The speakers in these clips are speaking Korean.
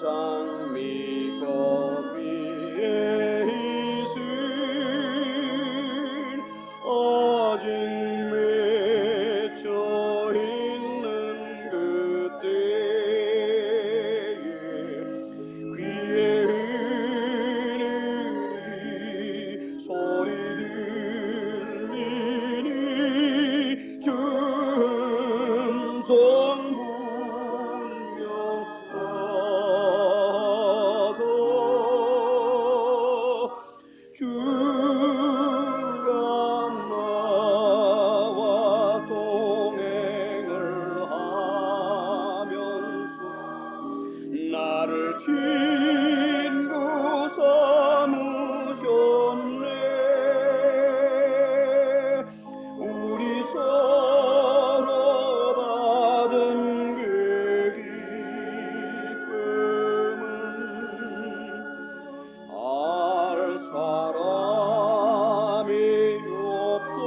장미꽃 위에 있을 아직 맺혀 있는 그때에 귀에 흐르는 소리 들리니 줌성 친구 삼으셨네. 우리 서로 받은 그 기쁨은 알 사람이 없도다.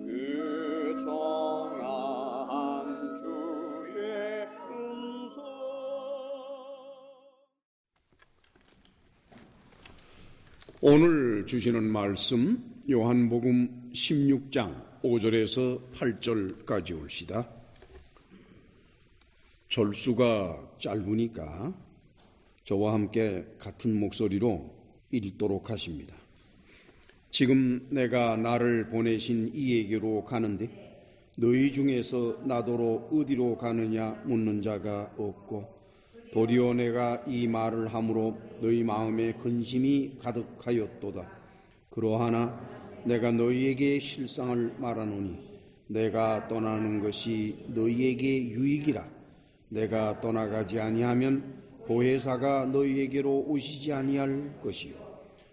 그 정한 주의 음성. 오늘 주시는 말씀 요한복음 16장 5절에서 8절까지 옵시다. 절수가 짧으니까 저와 함께 같은 목소리로 읽도록 하십니다. 지금 내가 나를 보내신 이에게로 가는데 너희 중에서 나더러 어디로 가느냐 묻는 자가 없고 도리어 내가 이 말을 함으로 너희 마음에 근심이 가득하였도다. 그러하나 내가 너희에게 실상을 말하노니 내가 떠나는 것이 너희에게 유익이라. 내가 떠나가지 아니하면 보혜사가 너희에게로 오시지 아니할 것이요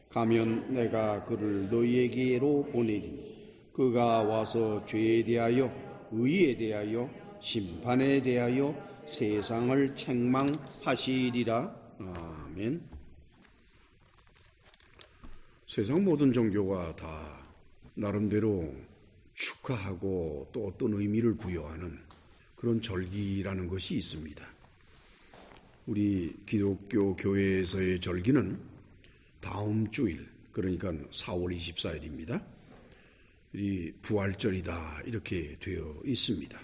가면 내가 그를 너희에게로 보내리니 그가 와서 죄에 대하여 의에 대하여 심판에 대하여 세상을 책망하시리라. 아멘. 세상 모든 종교가 다 나름대로 축하하고 또 어떤 의미를 부여하는 그런 절기라는 것이 있습니다. 우리 기독교 교회에서의 절기는 다음 주일, 그러니까 4월 24일입니다. 이 부활절이다 이렇게 되어 있습니다.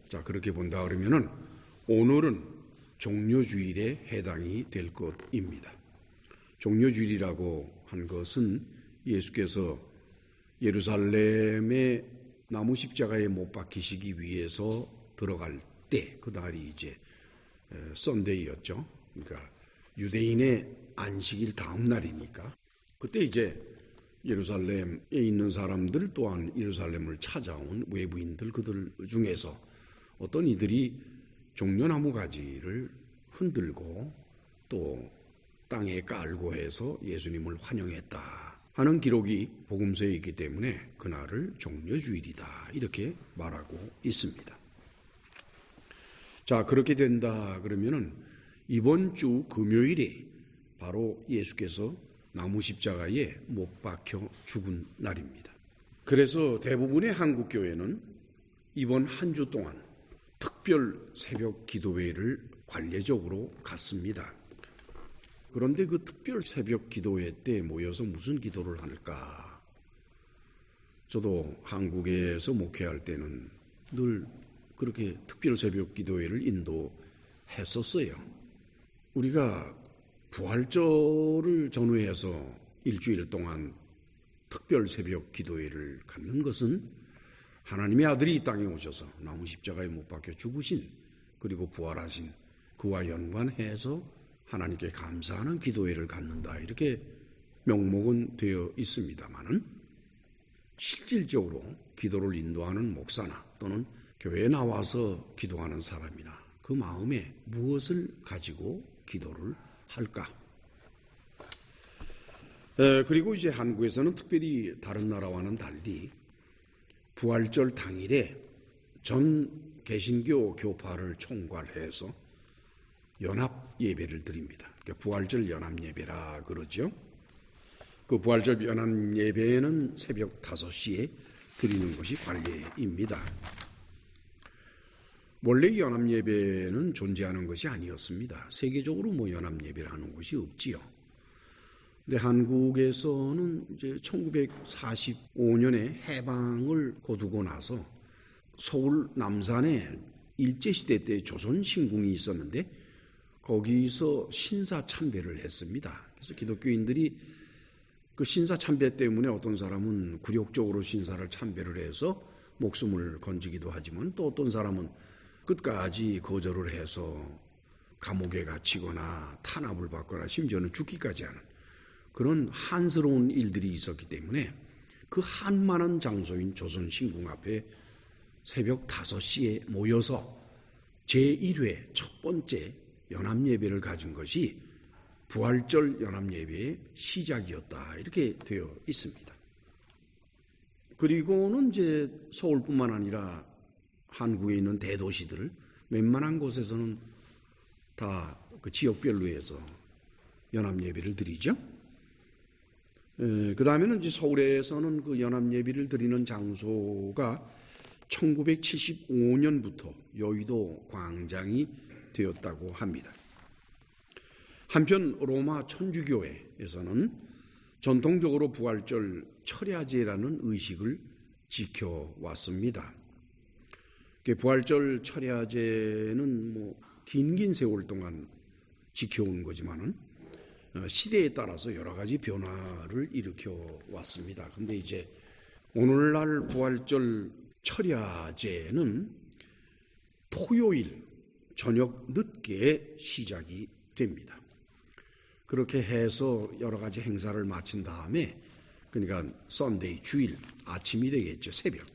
자, 그렇게 본다 그러면은 오늘은 종려주일에 해당이 될 것입니다. 종려주일이라고 한 것은 예수께서 예루살렘의 나무 십자가에 못 박히시기 위해서 들어갈 때, 그 날이 이제 썬데이였죠. 그러니까 유대인의 안식일 다음 날이니까 그때 이제 예루살렘에 있는 사람들 또한 예루살렘을 찾아온 외부인들 그들 중에서 어떤 이들이 종려나무 가지를 흔들고 또 땅에 깔고 해서 예수님을 환영했다 하는 기록이 복음서에 있기 때문에 그날을 종려주일이다 이렇게 말하고 있습니다. 자, 그렇게 된다 그러면은 이번 주 금요일에 바로 예수께서 나무 십자가에 못 박혀 죽은 날입니다. 그래서 대부분의 한국 교회는 이번 한 주 동안 특별 새벽 기도회를 관례적으로 갖습니다. 그런데 그 특별 새벽 기도회 때 모여서 무슨 기도를 할까? 저도 한국에서 목회할 때는 늘 그렇게 특별 새벽 기도회를 인도했었어요. 우리가 부활절을 전후해서 일주일 동안 특별 새벽 기도회를 갖는 것은 하나님의 아들이 이 땅에 오셔서 나무 십자가에 못 박혀 죽으신 그리고 부활하신 그와 연관해서 하나님께 감사하는 기도회를 갖는다 이렇게 명목은 되어 있습니다마는 실질적으로 기도를 인도하는 목사나 또는 교회에 나와서 기도하는 사람이나 그 마음에 무엇을 가지고 기도를 할까? 그리고 이제 한국에서는 특별히 다른 나라와는 달리 부활절 당일에 전 개신교 교파를 총괄해서 연합 예배를 드립니다. 그러니까 부활절 연합 예배라 그러죠. 그 부활절 연합 예배는 새벽 5시에 드리는 것이 관례입니다. 원래 연합예배는 존재하는 것이 아니었습니다. 세계적으로 연합예배를 하는 곳이 없지요. 근데 한국에서는 이제 1945년에 해방을 거두고 나서 서울 남산에 일제시대 때 조선신궁이 있었는데 거기서 신사참배를 했습니다. 그래서 기독교인들이 그 신사참배 때문에 어떤 사람은 굴욕적으로 신사를 참배를 해서 목숨을 건지기도 하지만 또 어떤 사람은 끝까지 거절을 해서 감옥에 갇히거나 탄압을 받거나 심지어는 죽기까지 하는 그런 한스러운 일들이 있었기 때문에 그 한만한 장소인 조선신궁 앞에 새벽 5시에 모여서 제1회 첫 번째 연합예배를 가진 것이 부활절 연합예배의 시작이었다. 이렇게 되어 있습니다. 그리고는 이제 서울뿐만 아니라 한국에 있는 대도시들 웬만한 곳에서는 다 그 지역별로 해서 연합예배를 드리죠. 그 다음에는 이제 서울에서는 그 연합예배를 드리는 장소가 1975년부터 여의도 광장이 되었다고 합니다. 한편 로마 천주교회에서는 전통적으로 부활절 철야제라는 의식을 지켜왔습니다. 부활절 철야제는 긴 세월 동안 지켜온 거지만은 시대에 따라서 여러 가지 변화를 일으켜 왔습니다. 근데 이제 오늘날 부활절 철야제는 토요일 저녁 늦게 시작이 됩니다. 그렇게 해서 여러 가지 행사를 마친 다음에 그러니까 썬데이 주일 아침이 되겠죠. 새벽.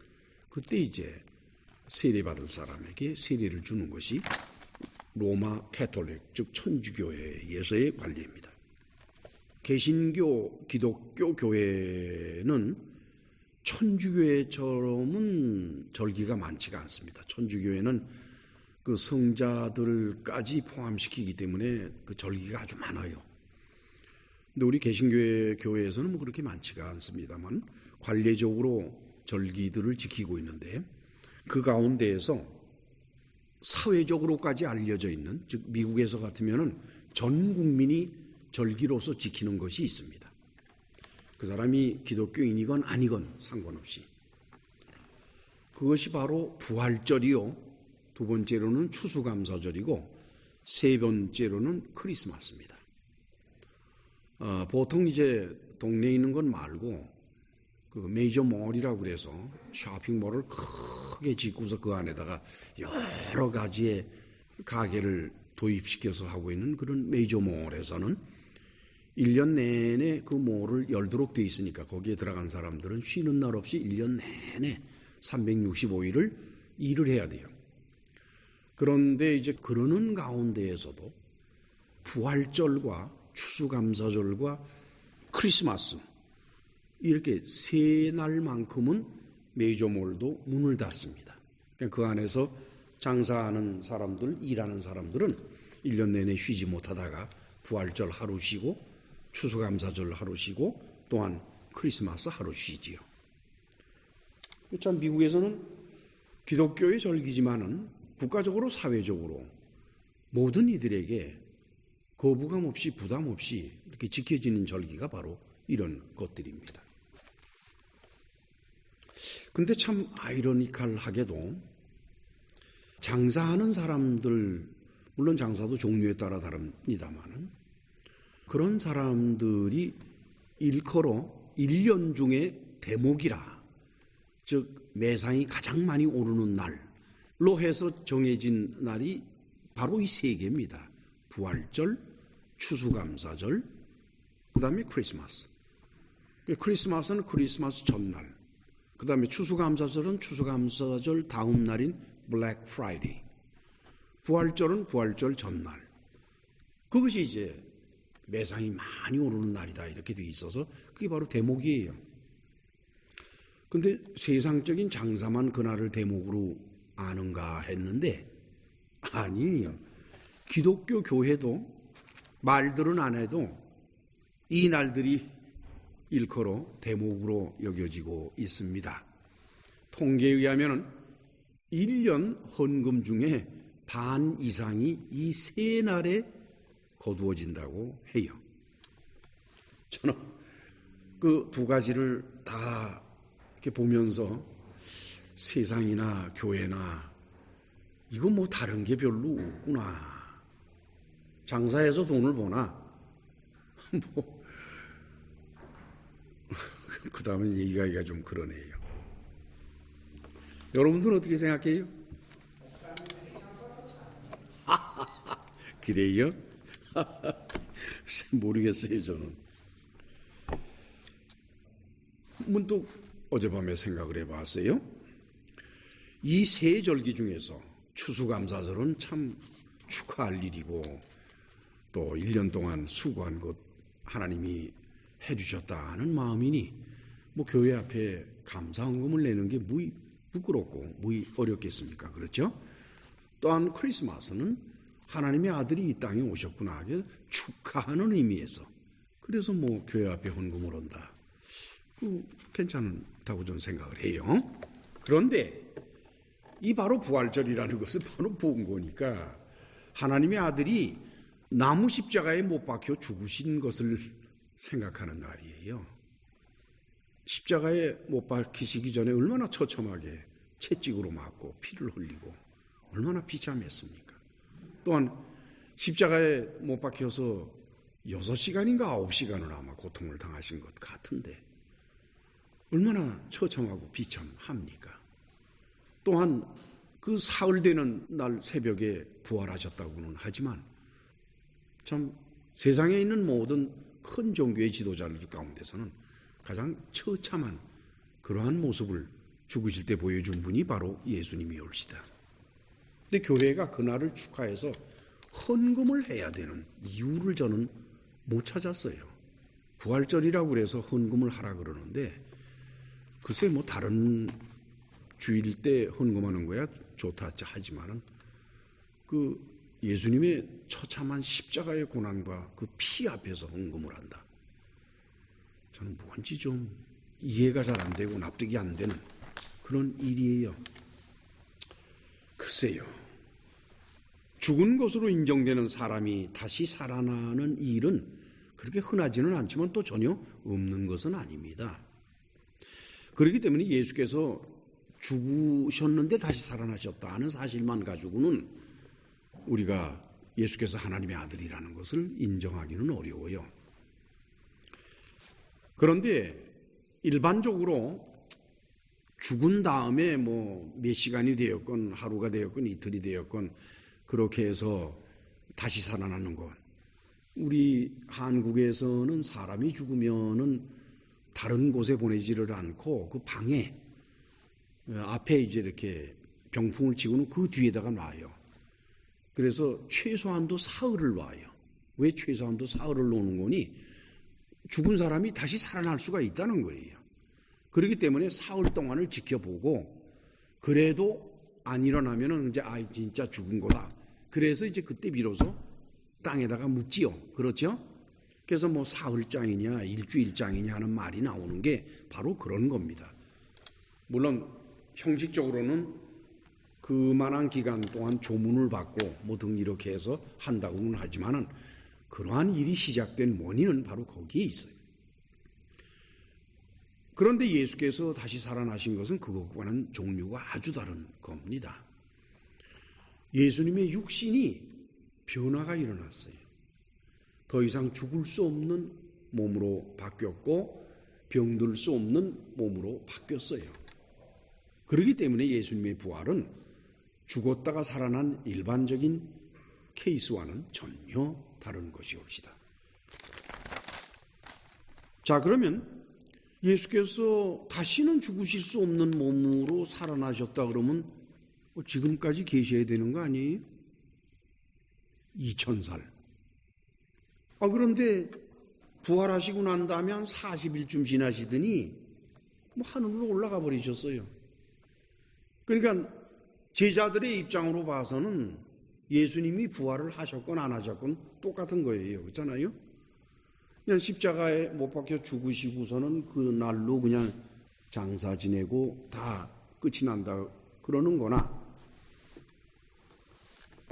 그때 이제 세례받을 사람에게 세례를 주는 것이 로마 캐톨릭 즉 천주교회에서의 관리입니다. 개신교 기독교 교회는 천주교회처럼은 절기가 많지가 않습니다. 천주교회는 그 성자들까지 포함시키기 때문에 그 절기가 아주 많아요. 근데 우리 개신교회에서는 그렇게 많지가 않습니다만 관례적으로 절기들을 지키고 있는데 그 가운데에서 사회적으로까지 알려져 있는 즉 미국에서 같으면은 전 국민이 절기로서 지키는 것이 있습니다. 그 사람이 기독교인이건 아니건 상관없이 그것이 바로 부활절이요, 두 번째로는 추수감사절이고 세 번째로는 크리스마스입니다. 보통 이제 동네에 있는 건 말고 그 메이저 몰이라고 그래서 쇼핑몰을 크게 짓고서 그 안에다가 여러 가지의 가게를 도입시켜서 하고 있는 그런 메이저 몰에서는 1년 내내 그 몰을 열도록 돼 있으니까 거기에 들어간 사람들은 쉬는 날 없이 1년 내내 365일을 일을 해야 돼요. 그런데 이제 그러는 가운데에서도 부활절과 추수감사절과 크리스마스 이렇게 세 날만큼은 메이저몰도 문을 닫습니다. 그러니까 그 안에서 장사하는 사람들, 일하는 사람들은 1년 내내 쉬지 못하다가 부활절 하루 쉬고 추수감사절 하루 쉬고 또한 크리스마스 하루 쉬지요. 참 미국에서는 기독교의 절기지만은 국가적으로 사회적으로 모든 이들에게 거부감 없이 부담 없이 이렇게 지켜지는 절기가 바로 이런 것들입니다. 근데 참 아이러니컬하게도 장사하는 사람들, 물론 장사도 종류에 따라 다릅니다만 그런 사람들이 일컬어 1년 중에 대목이라, 즉 매상이 가장 많이 오르는 날로 해서 정해진 날이 바로 이 세 개입니다. 부활절, 추수감사절, 그 다음에 크리스마스. 크리스마스는 크리스마스 전날, 그 다음에 추수감사절은 추수감사절 다음 날인 블랙 프라이데이, 부활절은 부활절 전날. 그것이 이제 매상이 많이 오르는 날이다 이렇게 돼 있어서 그게 바로 대목이에요. 근데 세상적인 장사만 그날을 대목으로 아는가 했는데 아니에요. 기독교 교회도 말들은 안 해도 이 날들이 일컬어 대목으로 여겨지고 있습니다. 통계에 의하면 1년 헌금 중에 반 이상이 이 세 날에 거두어진다고 해요. 저는 그 두 가지를 다 이렇게 보면서 세상이나 교회나 이거 뭐 다른 게 별로 없구나. 장사해서 돈을 버나 뭐 그 다음에 얘기가 좀 그러네요. 여러분들은 어떻게 생각해요? 그래요? 모르겠어요. 저는 문득 어젯밤에 생각을 해봤어요. 이 세 절기 중에서 추수감사절은 참 축하할 일이고 또 1년 동안 수고한 것 하나님이 해주셨다는 마음이니 뭐 교회 앞에 감사헌금을 내는 게 무이 부끄럽고 무이 어렵겠습니까? 그렇죠? 또한 크리스마스는 하나님의 아들이 이 땅에 오셨구나 하게 축하하는 의미에서 그래서 뭐 교회 앞에 헌금을 한다. 괜찮다고 저는 생각을 해요. 그런데 이 바로 부활절이라는 것은 바로 본 거니까 하나님의 아들이 나무 십자가에 못 박혀 죽으신 것을 생각하는 날이에요. 십자가에 못 박히시기 전에 얼마나 처참하게 채찍으로 맞고 피를 흘리고 얼마나 비참했습니까? 또한 십자가에 못 박혀서 6시간인가 9시간을 아마 고통을 당하신 것 같은데 얼마나 처참하고 비참합니까? 또한 그 사흘 되는 날 새벽에 부활하셨다고는 하지만 참 세상에 있는 모든 큰 종교의 지도자들 가운데서는 가장 처참한 그러한 모습을 죽으실 때 보여준 분이 바로 예수님이올시다. 근데 교회가 그날을 축하해서 헌금을 해야 되는 이유를 저는 못 찾았어요. 부활절이라고 그래서 헌금을 하라 그러는데 글쎄 뭐 다른 주일 때 헌금하는 거야 좋다 하지만은 그 예수님의 처참한 십자가의 고난과 그 피 앞에서 헌금을 한다. 저는 뭔지 좀 이해가 잘 안 되고 납득이 안 되는 그런 일이에요. 글쎄요. 죽은 것으로 인정되는 사람이 다시 살아나는 일은 그렇게 흔하지는 않지만 또 전혀 없는 것은 아닙니다. 그렇기 때문에 예수께서 죽으셨는데 다시 살아나셨다는 사실만 가지고는 우리가 예수께서 하나님의 아들이라는 것을 인정하기는 어려워요. 그런데 일반적으로 죽은 다음에 뭐 몇 시간이 되었건 하루가 되었건 이틀이 되었건 그렇게 해서 다시 살아나는 것. 우리 한국에서는 사람이 죽으면은 다른 곳에 보내지를 않고 그 방에 앞에 이제 이렇게 병풍을 치고는 그 뒤에다가 놔요. 그래서 최소한도 사흘을 놔요. 왜 최소한도 사흘을 놓는 거니? 죽은 사람이 다시 살아날 수가 있다는 거예요. 그렇기 때문에 사흘 동안을 지켜보고 그래도 안 일어나면은 이제 진짜 죽은 거다. 그래서 이제 그때 비로소 땅에다가 묻지요. 그렇죠? 그래서 뭐 사흘장이냐 일주일장이냐 하는 말이 나오는 게 바로 그런 겁니다. 물론 형식적으로는 그만한 기간 동안 조문을 받고 뭐 등 이렇게 해서 한다고는 하지만은 그러한 일이 시작된 원인은 바로 거기에 있어요. 그런데 예수께서 다시 살아나신 것은 그것과는 종류가 아주 다른 겁니다. 예수님의 육신이 변화가 일어났어요. 더 이상 죽을 수 없는 몸으로 바뀌었고 병들 수 없는 몸으로 바뀌었어요. 그렇기 때문에 예수님의 부활은 죽었다가 살아난 일반적인 케이스와는 전혀 다른 것이옵시다. 자, 그러면 예수께서 다시는 죽으실 수 없는 몸으로 살아나셨다 그러면 지금까지 계셔야 되는 거 아니에요? 2000살. 그런데 부활하시고 난 다음에 한 40일쯤 지나시더니 뭐 하늘로 올라가 버리셨어요. 그러니까 제자들의 입장으로 봐서는 예수님이 부활을 하셨건 안 하셨건 똑같은 거예요. 그렇잖아요? 그냥 십자가에 못 박혀 죽으시고서는 그 날로 그냥 장사 지내고 다 끝이 난다 그러는 거나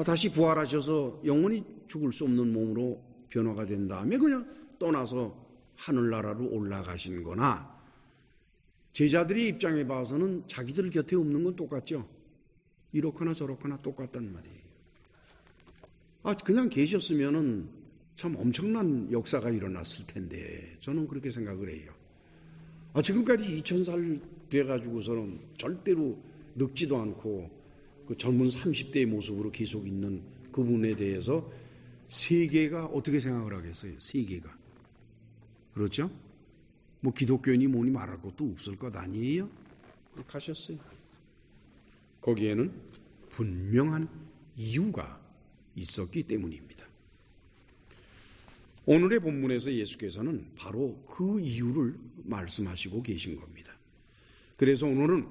다시 부활하셔서 영원히 죽을 수 없는 몸으로 변화가 된 다음에 그냥 떠나서 하늘나라로 올라가신 거나, 제자들의 입장에 봐서는 자기들 곁에 없는 건 똑같죠. 이렇거나 저렇거나 똑같단 말이에요. 그냥 계셨으면은 참 엄청난 역사가 일어났을 텐데, 저는 그렇게 생각을 해요. 지금까지 2000살 돼가지고서는 절대로 늙지도 않고 그 젊은 30대의 모습으로 계속 있는 그분에 대해서 세계가 어떻게 생각을 하겠어요? 세계가. 그렇죠? 뭐 기독교인이 뭐니 말할 것도 없을 것 아니에요? 가셨어요. 거기에는 분명한 이유가 있었기 때문입니다. 오늘의 본문에서 예수께서는 바로 그 이유를 말씀하시고 계신 겁니다. 그래서 오늘은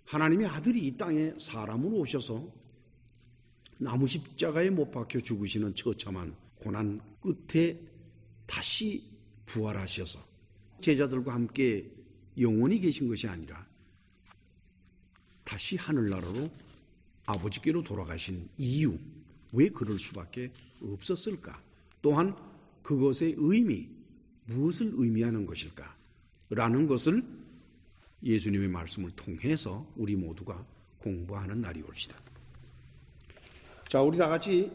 하나님의 아들이 이 땅에 사람으로 오셔서 나무 십자가에 못 박혀 죽으시는 처참한 고난 끝에 다시 부활하셔서 제자들과 함께 영원히 계신 것이 아니라 다시 하늘나라로 아버지께로 돌아가신 이유, 왜 그럴 수밖에 없었을까? 또한 그것의 의미, 무엇을 의미하는 것일까? 라는 것을 예수님의 말씀을 통해서 우리 모두가 공부하는 날이 올시다. 자, 우리 다 같이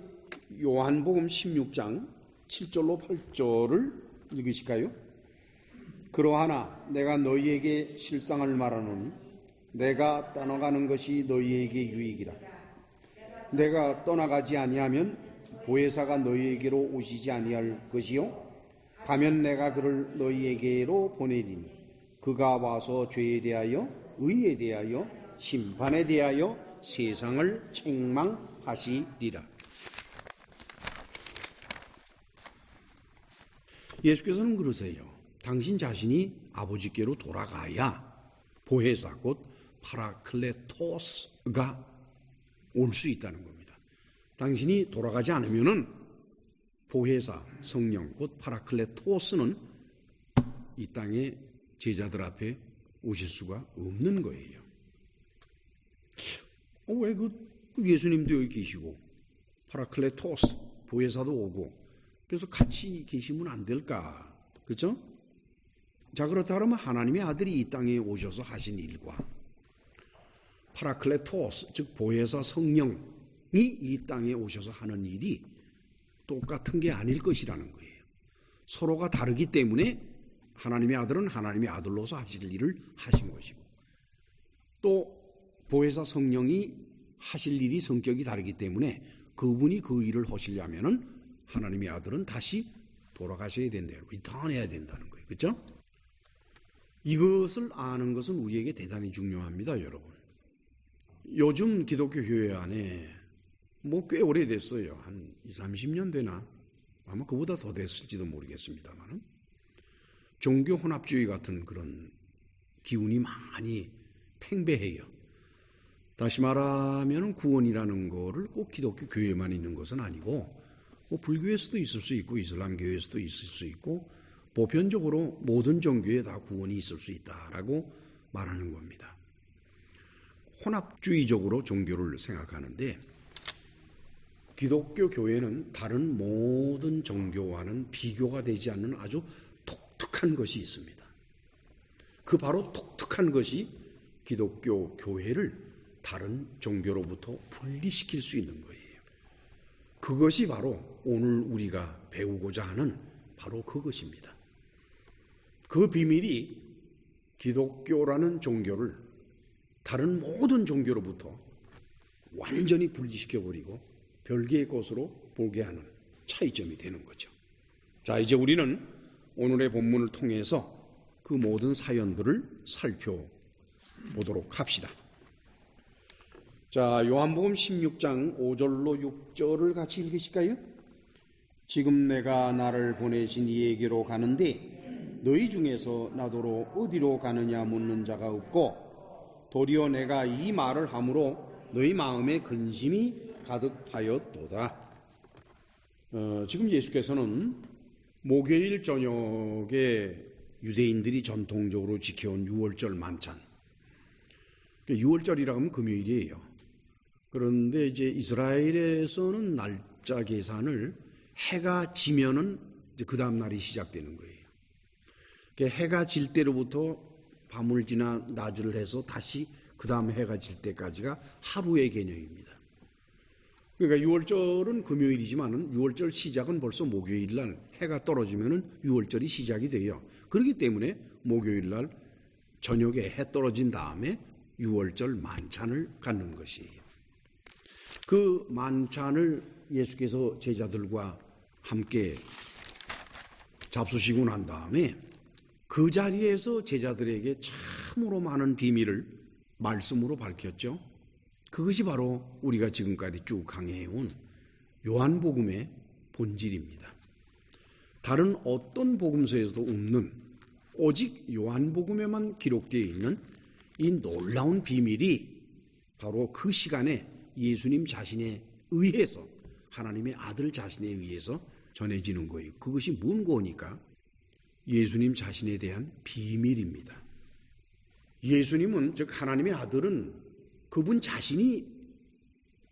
요한복음 16장 7절로 8절을 읽으실까요? 그러하나 내가 너희에게 실상을 말하노니 내가 떠나가는 것이 너희에게 유익이라. 내가 떠나가지 아니하면 보혜사가 너희에게로 오시지 아니할 것이요 가면 내가 그를 너희에게로 보내리니 그가 와서 죄에 대하여 의에 대하여 심판에 대하여 세상을 책망하시리라. 예수께서는 그러세요. 당신 자신이 아버지께로 돌아가야 보혜사 곧 파라클레토스가 올 수 있다는 겁니다. 당신이 돌아가지 않으면은 보혜사 성령 곧 파라클레토스는 이 땅에 제자들 앞에 오실 수가 없는 거예요. 왜 예수님도 여기 계시고 파라클레토스 보혜사도 오고 그래서 같이 계시면 안 될까? 그렇죠? 자, 그렇다면 하나님의 아들이 이 땅에 오셔서 하신 일과 파라클레토스 즉 보혜사 성령이 이 땅에 오셔서 하는 일이 똑같은 게 아닐 것이라는 거예요. 서로가 다르기 때문에 하나님의 아들은 하나님의 아들로서 하실 일을 하신 것이고 또 보혜사 성령이 하실 일이 성격이 다르기 때문에 그분이 그 일을 하시려면은 하나님의 아들은 다시 돌아가셔야 된대요. 리턴해야 된다는 거예요. 그렇죠? 이것을 아는 것은 우리에게 대단히 중요합니다, 여러분. 요즘 기독교 교회 안에 꽤 오래됐어요. 한 20, 30년 되나? 아마 그보다 더 됐을지도 모르겠습니다만 종교 혼합주의 같은 그런 기운이 많이 팽배해요. 다시 말하면 구원이라는 거를 꼭 기독교 교회만 있는 것은 아니고 불교에서도 있을 수 있고 이슬람교에서도 있을 수 있고 보편적으로 모든 종교에 다 구원이 있을 수 있다라고 말하는 겁니다. 혼합주의적으로 종교를 생각하는데 기독교 교회는 다른 모든 종교와는 비교가 되지 않는 아주 독특한 것이 있습니다. 그 바로 독특한 것이 기독교 교회를 다른 종교로부터 분리시킬 수 있는 거예요. 그것이 바로 오늘 우리가 배우고자 하는 바로 그것입니다. 그 비밀이 기독교라는 종교를 다른 모든 종교로부터 완전히 분리시켜버리고 별개의 것으로 보게 하는 차이점이 되는 거죠. 자, 이제 우리는 오늘의 본문을 통해서 그 모든 사연들을 살펴보도록 합시다. 자, 요한복음 16장 5절로 6절을 같이 읽으실까요? 지금 내가 나를 보내신 이에게로 가는데 너희 중에서 나더러 어디로 가느냐 묻는 자가 없고 도리어 내가 이 말을 함으로 너희 마음에 근심이 가득하였도다. 지금 예수께서는 목요일 저녁에 유대인들이 전통적으로 지켜온 유월절 만찬, 6월절이라고 하면 금요일이에요. 그런데 이제 이스라엘에서는 날짜 계산을 해가 지면은 이제 그 다음 날이 시작되는 거예요. 그러니까 해가 질 때로부터 밤을 지나 낮을 해서 다시 그 다음 해가 질 때까지가 하루의 개념입니다. 그러니까 6월절은 금요일이지만은 6월절 시작은 벌써 목요일 날 해가 떨어지면은 6월절이 시작이 돼요. 그렇기 때문에 목요일 날 저녁에 해 떨어진 다음에 6월절 만찬을 갖는 것이에요. 그 만찬을 예수께서 제자들과 함께 잡수시고 난 다음에 그 자리에서 제자들에게 참으로 많은 비밀을 말씀으로 밝혔죠. 그것이 바로 우리가 지금까지 쭉 강해온 요한복음의 본질입니다. 다른 어떤 복음서에서도 없는 오직 요한복음에만 기록되어 있는 이 놀라운 비밀이 바로 그 시간에 예수님 자신에 의해서, 하나님의 아들 자신에 의해서 전해지는 거예요. 그것이 뭔 거니까? 예수님 자신에 대한 비밀입니다. 예수님은, 즉 하나님의 아들은 그분 자신이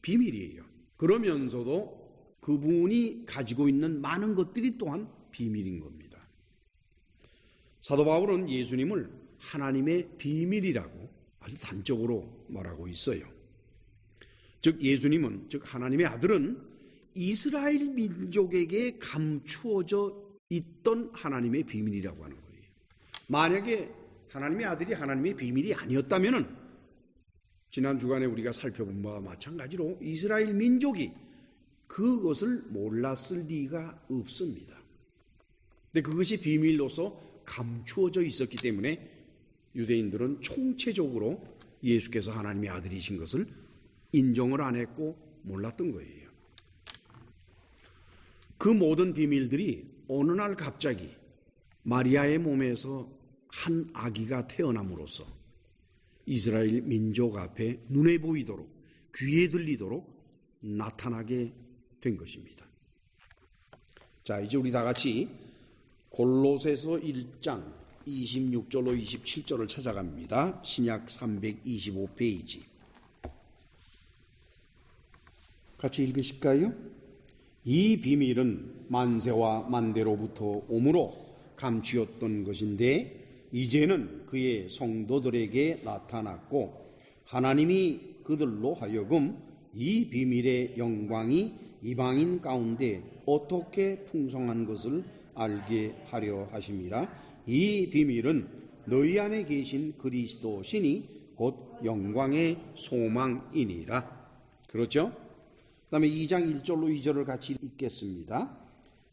비밀이에요. 그러면서도 그분이 가지고 있는 많은 것들이 또한 비밀인 겁니다. 사도 바울은 예수님을 하나님의 비밀이라고 아주 단적으로 말하고 있어요. 즉 예수님은, 즉 하나님의 아들은 이스라엘 민족에게 감추어져 있던 하나님의 비밀이라고 하는 거예요. 만약에 하나님의 아들이 하나님의 비밀이 아니었다면은 지난 주간에 우리가 살펴본 바와 마찬가지로 이스라엘 민족이 그것을 몰랐을 리가 없습니다. 근데 그것이 비밀로서 감추어져 있었기 때문에 유대인들은 총체적으로 예수께서 하나님의 아들이신 것을 인정을 안 했고 몰랐던 거예요. 그 모든 비밀들이 어느 날 갑자기 마리아의 몸에서 한 아기가 태어남으로써 이스라엘 민족 앞에 눈에 보이도록, 귀에 들리도록 나타나게 된 것입니다. 자, 이제 우리 다 같이 골로새서 1장 26절로 27절을 찾아갑니다. 신약 325페이지. 같이 읽으실까요? 이 비밀은 만세와 만대로부터 오므로 감추었던 것인데 이제는 그의 성도들에게 나타났고 하나님이 그들로 하여금 이 비밀의 영광이 이방인 가운데 어떻게 풍성한 것을 알게 하려 하심이라. 이 비밀은 너희 안에 계신 그리스도시니 곧 영광의 소망이니라. 그렇죠? 그 다음에 2장 1절로 2절을 같이 읽겠습니다.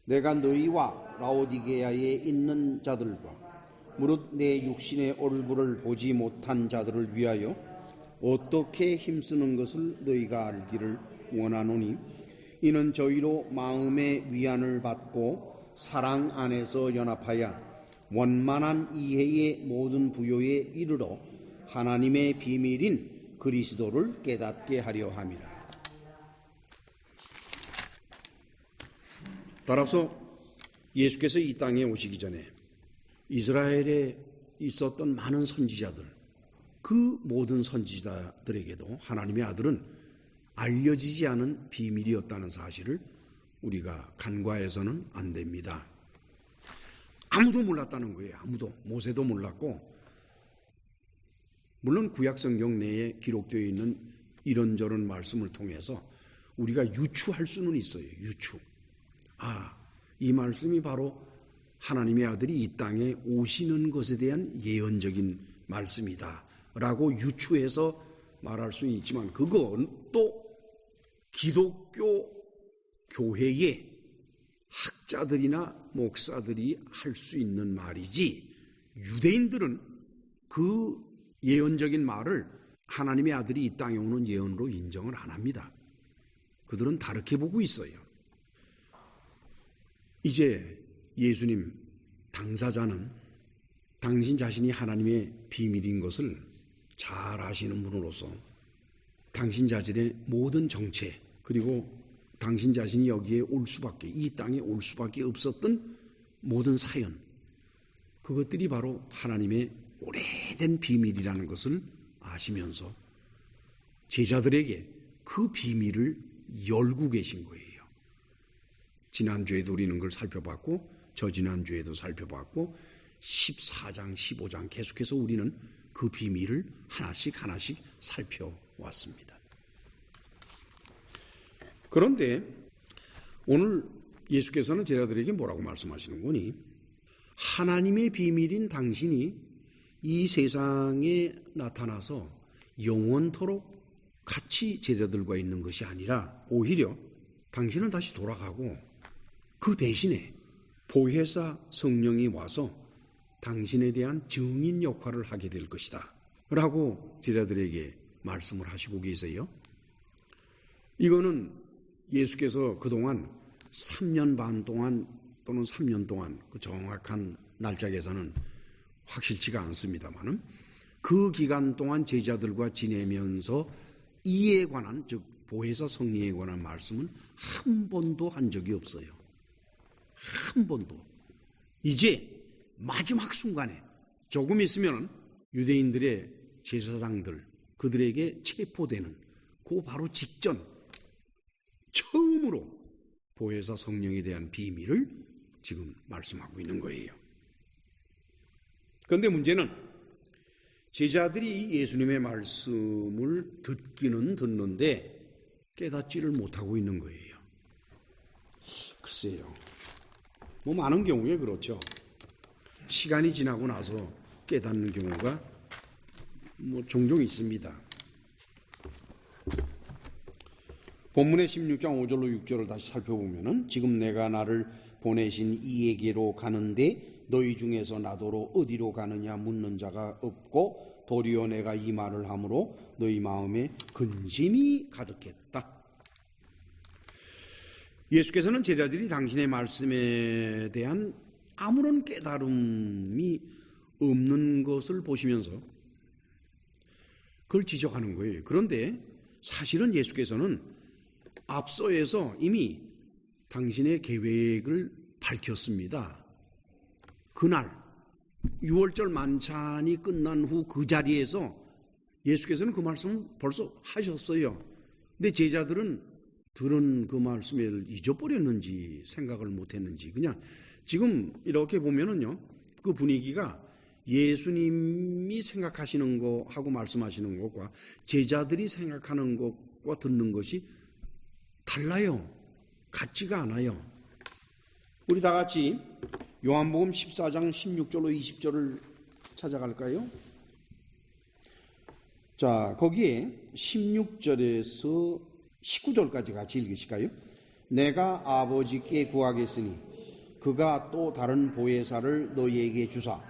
내가 너희와 라오디게아에 있는 자들과 무릇 내 육신의 얼굴을 보지 못한 자들을 위하여 어떻게 힘쓰는 것을 너희가 알기를 원하노니 이는 저희로 마음의 위안을 받고 사랑 안에서 연합하여 원만한 이해의 모든 부요에 이르러 하나님의 비밀인 그리스도를 깨닫게 하려 함이라. 따라서 예수께서 이 땅에 오시기 전에 이스라엘에 있었던 많은 선지자들, 그 모든 선지자들에게도 하나님의 아들은 알려지지 않은 비밀이었다는 사실을 우리가 간과해서는 안 됩니다. 아무도 몰랐다는 거예요. 아무도. 모세도 몰랐고, 물론 구약성경 내에 기록되어 있는 이런저런 말씀을 통해서 우리가 유추할 수는 있어요. 유추. 이 말씀이 바로 하나님의 아들이 이 땅에 오시는 것에 대한 예언적인 말씀이다 라고 유추해서 말할 수는 있지만, 그건 또 기독교 교회의 학자들이나 목사들이 할 수 있는 말이지, 유대인들은 그 예언적인 말을 하나님의 아들이 이 땅에 오는 예언으로 인정을 안 합니다. 그들은 다르게 보고 있어요. 이제 예수님 당사자는 당신 자신이 하나님의 비밀인 것을 잘 아시는 분으로서 당신 자신의 모든 정체, 그리고 당신 자신이 여기에 올 수밖에, 이 땅에 올 수밖에 없었던 모든 사연, 그것들이 바로 하나님의 오래된 비밀이라는 것을 아시면서 제자들에게 그 비밀을 열고 계신 거예요. 지난주에도 우리는 그걸 살펴봤고 저지난주에도 살펴봤고 14장, 15장 계속해서 우리는 그 비밀을 하나씩 살펴왔습니다. 그런데 오늘 예수께서는 제자들에게 뭐라고 말씀하시는 거니? 하나님의 비밀인 당신이 이 세상에 나타나서 영원토록 같이 제자들과 있는 것이 아니라 오히려 당신은 다시 돌아가고 그 대신에 보혜사 성령이 와서 당신에 대한 증인 역할을 하게 될 것이다 라고 제자들에게 말씀을 하시고 계세요. 이거는 예수께서 그동안 3년 반 동안 또는 3년 동안 그 정확한 날짜 계산은 확실치가 않습니다만 그 기간 동안 제자들과 지내면서 이에 관한, 즉 보혜사 성령에 관한 말씀은 한 번도 한 적이 없어요. 한 번도. 이제 마지막 순간에 조금 있으면 유대인들의 제사장들, 그들에게 체포되는 그 바로 직전 처음으로 보혜사 성령에 대한 비밀을 지금 말씀하고 있는 거예요. 그런데 문제는 제자들이 예수님의 말씀을 듣기는 듣는데 깨닫지를 못하고 있는 거예요. 글쎄요. 뭐 많은 경우에 그렇죠. 시간이 지나고 나서 깨닫는 경우가 뭐 종종 있습니다. 본문의 16장 5절로 6절을 다시 살펴보면은 지금 내가 나를 보내신 이에게로 가는데 너희 중에서 나더러 어디로 가느냐 묻는 자가 없고 도리어 내가 이 말을 함으로 너희 마음에 근심이 가득했다. 예수께서는 제자들이 당신의 말씀에 대한 아무런 깨달음이 없는 것을 보시면서 그걸 지적하는 거예요. 그런데 사실은 예수께서는 앞서에서 이미 당신의 계획을 밝혔습니다. 그날 6월절 만찬이 끝난 후 그 자리에서 예수께서는 그 말씀을 벌써 하셨어요. 근데 제자들은 들은 그 말씀을 잊어버렸는지 생각을 못했는지 그냥 지금 이렇게 보면은요 그 분위기가 예수님이 생각하시는 것하고 말씀하시는 것과 제자들이 생각하는 것과 듣는 것이 달라요. 같지가 않아요. 우리 다 같이 요한복음 14장 16절로 20절을 찾아갈까요? 자, 거기에 16절에서 19절까지 같이 읽으실까요? 내가 아버지께 구하겠으니 그가 또 다른 보혜사를 너희에게 주사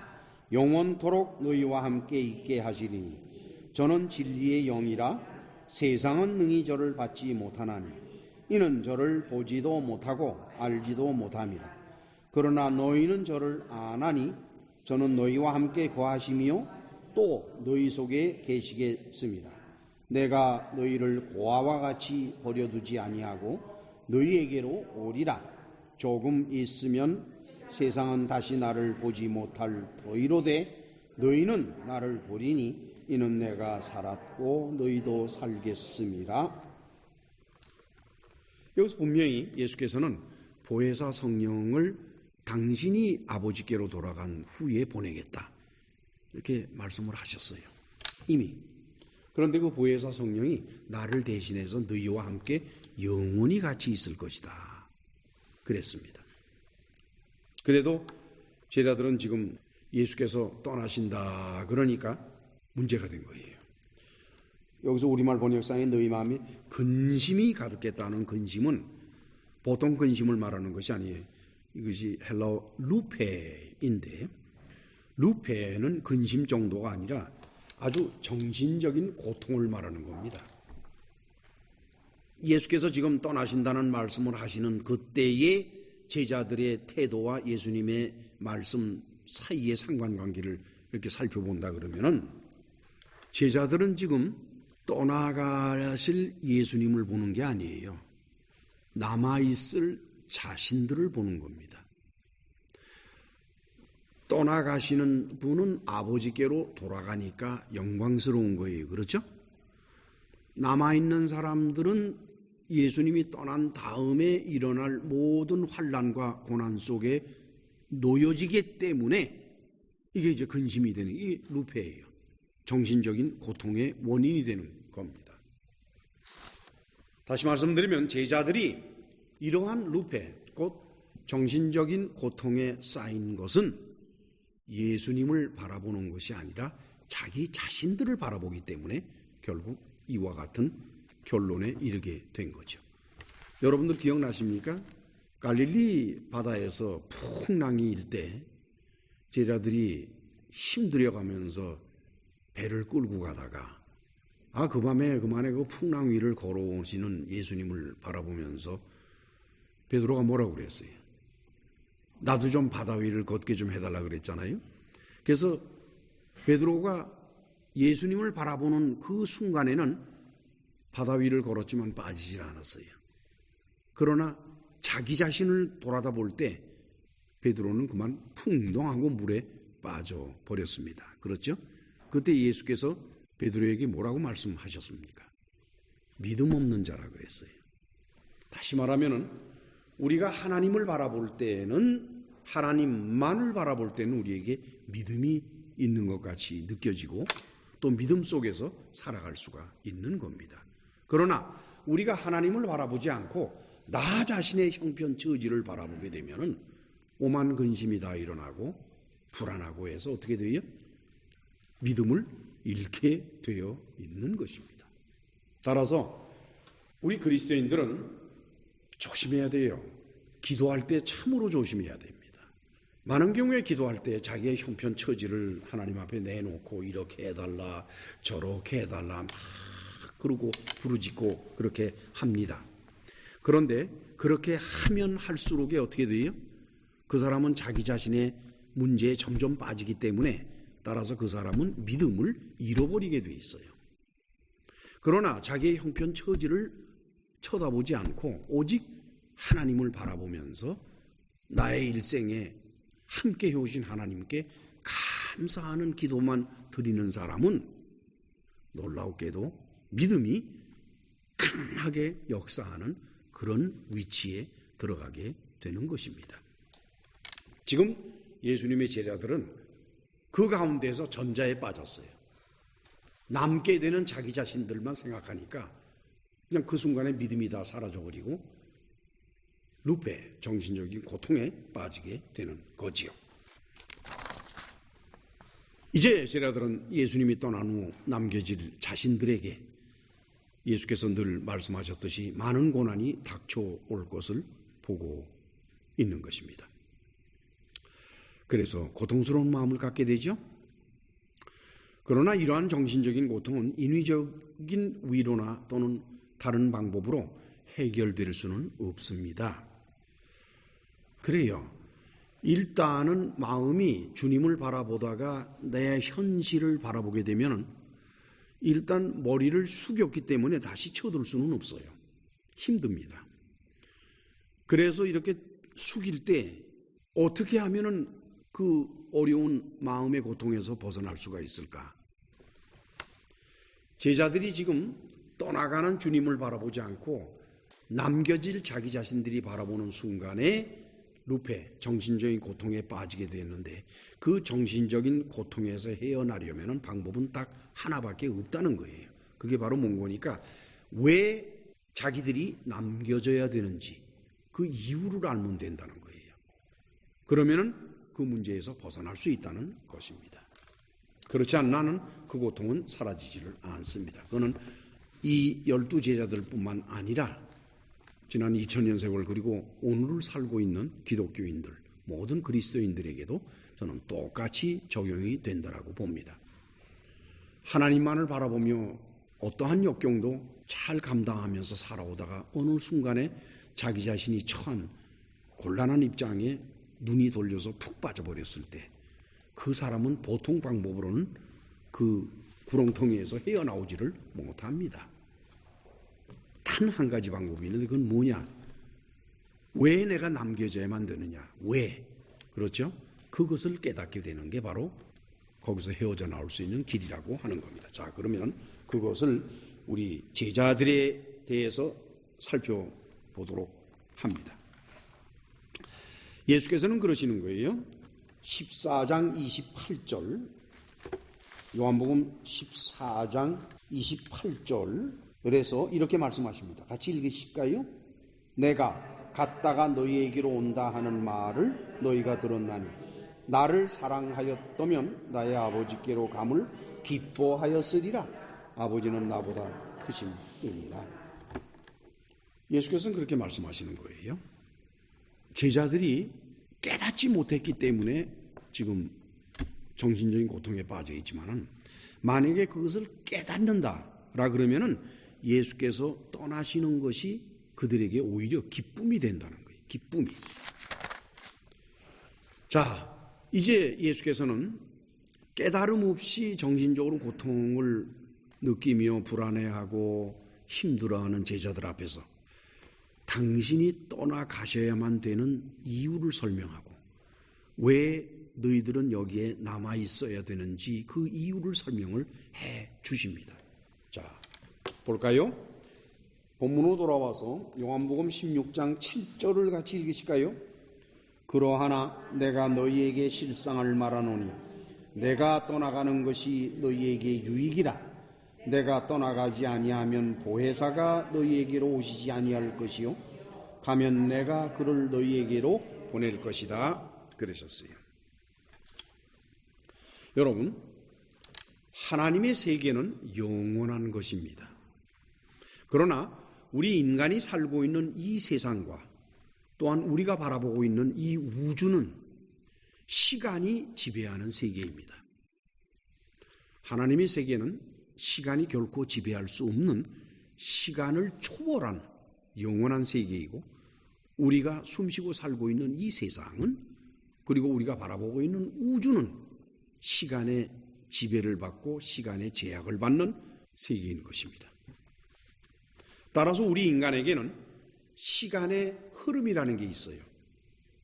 영원토록 너희와 함께 있게 하시리니 저는 진리의 영이라 세상은 능히 저를 받지 못하나니 이는 저를 보지도 못하고 알지도 못함이라. 그러나 너희는 저를 아나니 저는 너희와 함께 거하시며 또 너희 속에 계시겠습니다. 내가 너희를 고아와 같이 버려두지 아니하고 너희에게로 오리라. 조금 있으면 세상은 다시 나를 보지 못할 터이로되 너희는 나를 보리니 이는 내가 살았고 너희도 살겠습니다. 여기서 분명히 예수께서는 보혜사 성령을 당신이 아버지께로 돌아간 후에 보내겠다 이렇게 말씀을 하셨어요. 이미. 그런데 그 보혜사 성령이 나를 대신해서 너희와 함께 영원히 같이 있을 것이다 그랬습니다. 그래도 제자들은 지금 예수께서 떠나신다 그러니까 문제가 된 거예요. 여기서 우리말 번역상에 너희 마음에 근심이 가득했다는 근심은 보통 근심을 말하는 것이 아니에요. 이것이 헬라어 루페인데 루페는 근심 정도가 아니라 아주 정신적인 고통을 말하는 겁니다. 예수께서 지금 떠나신다는 말씀을 하시는 그때의 제자들의 태도와 예수님의 말씀 사이의 상관관계를 이렇게 살펴본다 그러면은 제자들은 지금 떠나가실 예수님을 보는 게 아니에요. 남아있을 자신들을 보는 겁니다. 떠나가시는 분은 아버지께로 돌아가니까 영광스러운 거예요. 그렇죠? 남아있는 사람들은 예수님이 떠난 다음에 일어날 모든 환난과 고난 속에 놓여지기 때문에 이게 이제 근심이 되는, 이게 루페예요. 정신적인 고통의 원인이 되는 겁니다. 다시 말씀드리면 제자들이 이러한 루페, 곧 정신적인 고통에 쌓인 것은 예수님을 바라보는 것이 아니라 자기 자신들을 바라보기 때문에 결국 이와 같은 결론에 이르게 된 거죠. 여러분들 기억나십니까? 갈릴리 바다에서 풍랑이 일 때 제자들이 힘들어 가면서 배를 끌고 가다가 그 밤에 그만에 그 풍랑 위를 걸어오시는 예수님을 바라보면서 베드로가 뭐라고 그랬어요? 나도 좀 바다 위를 걷게 좀 해달라 그랬잖아요. 그래서 베드로가 예수님을 바라보는 그 순간에는 바다 위를 걸었지만 빠지질 않았어요. 그러나 자기 자신을 돌아다 볼 때 베드로는 그만 풍덩하고 물에 빠져버렸습니다. 그렇죠? 그때 예수께서 베드로에게 뭐라고 말씀하셨습니까? 믿음 없는 자라고 했어요. 다시 말하면 우리가 하나님을 바라볼 때는, 하나님만을 바라볼 때는 우리에게 믿음이 있는 것 같이 느껴지고 또 믿음 속에서 살아갈 수가 있는 겁니다. 그러나 우리가 하나님을 바라보지 않고 나 자신의 형편 처지를 바라보게 되면은 오만 근심이 다 일어나고 불안하고 해서 어떻게 돼요? 믿음을 잃게 되어 있는 것입니다. 따라서 우리 그리스도인들은 조심해야 돼요. 기도할 때 참으로 조심해야 됩니다. 많은 경우에 기도할 때 자기의 형편 처지를 하나님 앞에 내놓고 이렇게 해달라 저렇게 해달라 막 그러고 부르짖고 그렇게 합니다. 그런데 그렇게 하면 할수록 어떻게 돼요? 그 사람은 자기 자신의 문제에 점점 빠지기 때문에 따라서 그 사람은 믿음을 잃어버리게 돼 있어요. 그러나 자기의 형편 처지를 쳐다보지 않고 오직 하나님을 바라보면서 나의 일생에 함께 해오신 하나님께 감사하는 기도만 드리는 사람은 놀랍게도 믿음이 강하게 역사하는 그런 위치에 들어가게 되는 것입니다. 지금 예수님의 제자들은 그 가운데서 전자에 빠졌어요. 남게 되는 자기 자신들만 생각하니까 그냥 그 순간에 믿음이 다 사라져버리고 루페, 정신적인 고통에 빠지게 되는 거지요. 이제 제자들은 예수님이 떠난 후 남겨질 자신들에게 예수께서 늘 말씀하셨듯이 많은 고난이 닥쳐올 것을 보고 있는 것입니다. 그래서 고통스러운 마음을 갖게 되죠. 그러나 이러한 정신적인 고통은 인위적인 위로나 또는 다른 방법으로 해결될 수는 없습니다. 그래요. 일단은 마음이 주님을 바라보다가 내 현실을 바라보게 되면 일단 머리를 숙였기 때문에 다시 쳐들 수는 없어요. 힘듭니다. 그래서 이렇게 숙일 때 어떻게 하면은 그 어려운 마음의 고통에서 벗어날 수가 있을까? 제자들이 지금 떠나가는 주님을 바라보지 않고 남겨질 자기 자신들이 바라보는 순간에 루페, 정신적인 고통에 빠지게 되었는데 그 정신적인 고통에서 헤어나려면 방법은 딱 하나밖에 없다는 거예요. 그게 바로 뭔거니까 왜 자기들이 남겨져야 되는지 그 이유를 알면 된다는 거예요. 그러면은 그 문제에서 벗어날 수 있다는 것입니다. 그렇지 않나는 그 고통은 사라지지를 않습니다. 그거는 이 12제자들 뿐만 아니라 지난 2000년 세월 그리고 오늘을 살고 있는 기독교인들, 모든 그리스도인들에게도 저는 똑같이 적용이 된다라고 봅니다. 하나님만을 바라보며 어떠한 역경도 잘 감당하면서 살아오다가 어느 순간에 자기 자신이 처한 곤란한 입장에 눈이 돌려서 푹 빠져버렸을 때 그 사람은 보통 방법으로는 그 구렁텅이에서 헤어나오지를 못합니다. 단 한 가지 방법이 있는데 그건 뭐냐? 왜 내가 남겨져야만 되느냐? 왜? 그렇죠? 그것을 깨닫게 되는 게 바로 거기서 헤어져 나올 수 있는 길이라고 하는 겁니다. 자, 그러면 그것을 우리 제자들에 대해서 살펴보도록 합니다. 예수께서는 그러시는 거예요. 14장 28절, 요한복음 14장 28절, 그래서 이렇게 말씀하십니다. 같이 읽으실까요? 내가 갔다가 너희에게로 온다 하는 말을 너희가 들었나니 나를 사랑하였다면 나의 아버지께로 감을 기뻐하였으리라. 아버지는 나보다 크심이니라. 예수께서는 그렇게 말씀하시는 거예요. 제자들이 깨닫지 못했기 때문에 지금 정신적인 고통에 빠져 있지만은, 만약에 그것을 깨닫는다라 그러면은 예수께서 떠나시는 것이 그들에게 오히려 기쁨이 된다는 거예요. 기쁨이. 자, 이제 예수께서는 깨달음 없이 정신적으로 고통을 느끼며 불안해하고 힘들어하는 제자들 앞에서 당신이 떠나가셔야만 되는 이유를 설명하고 왜 너희들은 여기에 남아 있어야 되는지 그 이유를 설명을 해 주십니다. 자, 볼까요? 본문으로 돌아와서 요한복음 16장 7절을 같이 읽으실까요? 그러하나 내가 너희에게 실상을 말하노니 내가 떠나가는 것이 너희에게 유익이라. 내가 떠나가지 아니하면 보혜사가 너희에게로 오시지 아니할 것이요 가면 내가 그를 너희에게로 보낼 것이다. 그러셨어요. 여러분, 하나님의 세계는 영원한 것입니다. 그러나 우리 인간이 살고 있는 이 세상과 또한 우리가 바라보고 있는 이 우주는 시간이 지배하는 세계입니다. 하나님의 세계는 시간이 결코 지배할 수 없는 시간을 초월한 영원한 세계이고, 우리가 숨쉬고 살고 있는 이 세상은, 그리고 우리가 바라보고 있는 우주는 시간의 지배를 받고 시간의 제약을 받는 세계인 것입니다. 따라서 우리 인간에게는 시간의 흐름이라는 게 있어요.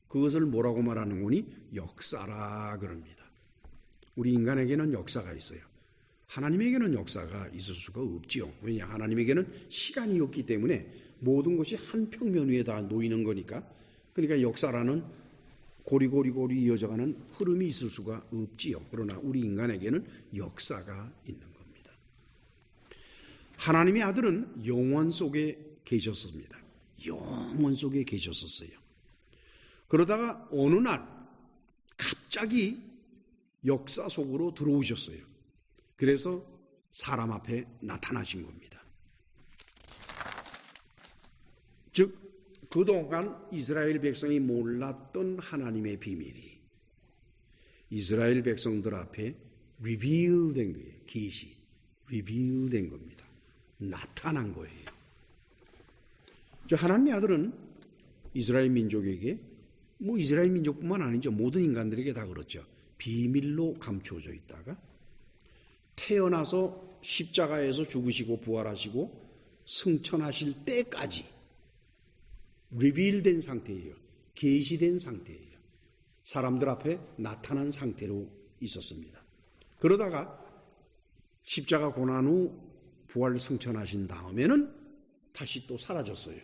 그것을 뭐라고 말하는 거니? 역사라 그럽니다. 우리 인간에게는 역사가 있어요. 하나님에게는 역사가 있을 수가 없지요. 왜냐? 하나님에게는 시간이 없기 때문에 모든 것이 한 평면 위에 다 놓이는 거니까. 그러니까 역사라는 고리고리 이어져가는 흐름이 있을 수가 없지요. 그러나 우리 인간에게는 역사가 있는 겁니다. 하나님의 아들은 영원 속에 계셨습니다. 영원 속에 계셨었어요. 그러다가 어느 날 갑자기 역사 속으로 들어오셨어요. 그래서 사람 앞에 나타나신 겁니다. 즉, 그동안 이스라엘 백성이 몰랐던 하나님의 비밀이 이스라엘 백성들 앞에 리빌된 거예요. 계시, 리빌된 겁니다. 나타난 거예요. 하나님의 아들은 이스라엘 민족에게, 이스라엘 민족뿐만 아니죠, 모든 인간들에게 다 그렇죠, 비밀로 감추어져 있다가 태어나서 십자가에서 죽으시고 부활하시고 승천하실 때까지 리빌된 상태예요. 계시된 상태예요. 사람들 앞에 나타난 상태로 있었습니다. 그러다가 십자가 고난 후 부활 승천하신 다음에는 다시 또 사라졌어요.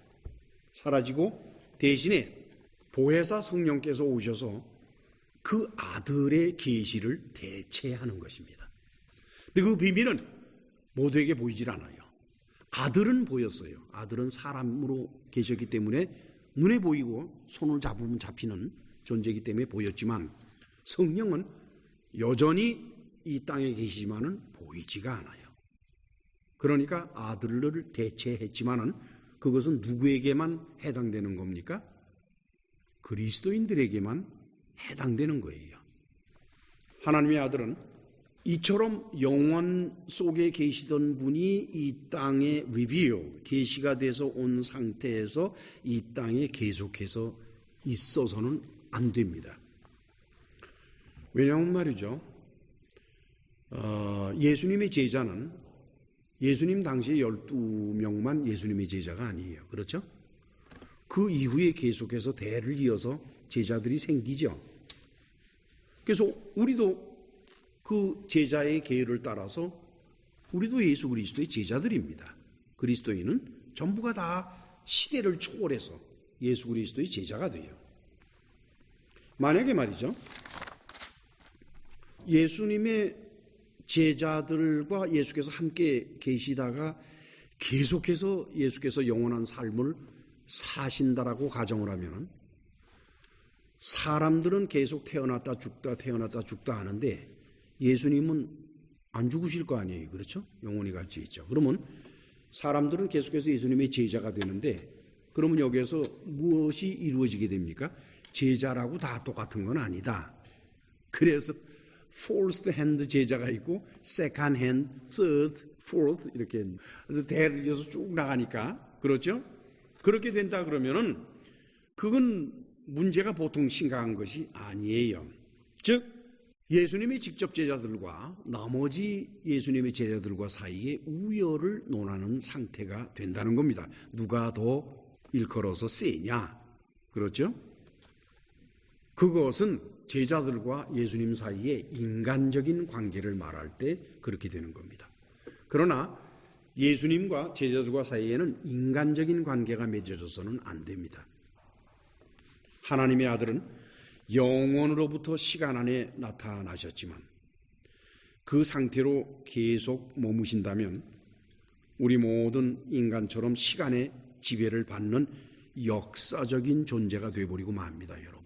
사라지고 대신에 보혜사 성령께서 오셔서 그 아들의 계시를 대체하는 것입니다. 근데 그 비밀은 모두에게 보이질 않아요. 아들은 보였어요. 아들은 사람으로 계셨기 때문에 눈에 보이고 손을 잡으면 잡히는 존재이기 때문에 보였지만, 성령은 여전히 이 땅에 계시지만은 보이지가 않아요. 그러니까 아들을 대체했지만은 그것은 누구에게만 해당되는 겁니까? 그리스도인들에게만 해당되는 거예요. 하나님의 아들은 이처럼 영원 속에 계시던 분이 이 땅에 리비오, 계시가 돼서 온 상태에서 이 땅에 계속해서 있어서는 안 됩니다. 왜냐하면 말이죠, 예수님의 제자는 예수님 당시에 12명만 예수님의 제자가 아니에요. 그렇죠? 그 이후에 계속해서 대를 이어서 제자들이 생기죠. 그래서 우리도 그 제자의 계율을 따라서 우리도 예수 그리스도의 제자들입니다. 그리스도인은 전부가 다 시대를 초월해서 예수 그리스도의 제자가 돼요. 만약에 말이죠, 예수님의 제자들과 예수께서 함께 계시다가 계속해서 예수께서 영원한 삶을 사신다라고 가정을 하면 사람들은 계속 태어났다 죽다 하는데 예수님은 안 죽으실 거 아니에요. 그렇죠? 영원히 같이 있죠. 그러면 사람들은 계속해서 예수님의 제자가 되는데 그러면 여기에서 무엇이 이루어지게 됩니까? 제자라고 다 똑같은 건 아니다. 그래서 first hand 제자가 있고 second hand, third, fourth 이렇게 대를 이어서 쭉 나가니까 그렇죠? 그렇게 된다 그러면은 그건 문제가 보통 심각한 것이 아니에요. 즉 예수님의 직접 제자들과 나머지 예수님의 제자들과 사이에 우열을 논하는 상태가 된다는 겁니다. 누가 더 일컬어서 세냐? 그렇죠? 그것은 제자들과 예수님 사이의 인간적인 관계를 말할 때 그렇게 되는 겁니다. 그러나 예수님과 제자들과 사이에는 인간적인 관계가 맺어져서는 안 됩니다. 하나님의 아들은 영원으로부터 시간 안에 나타나셨지만 그 상태로 계속 머무신다면 우리 모든 인간처럼 시간의 지배를 받는 역사적인 존재가 되어버리고 맙니다, 여러분.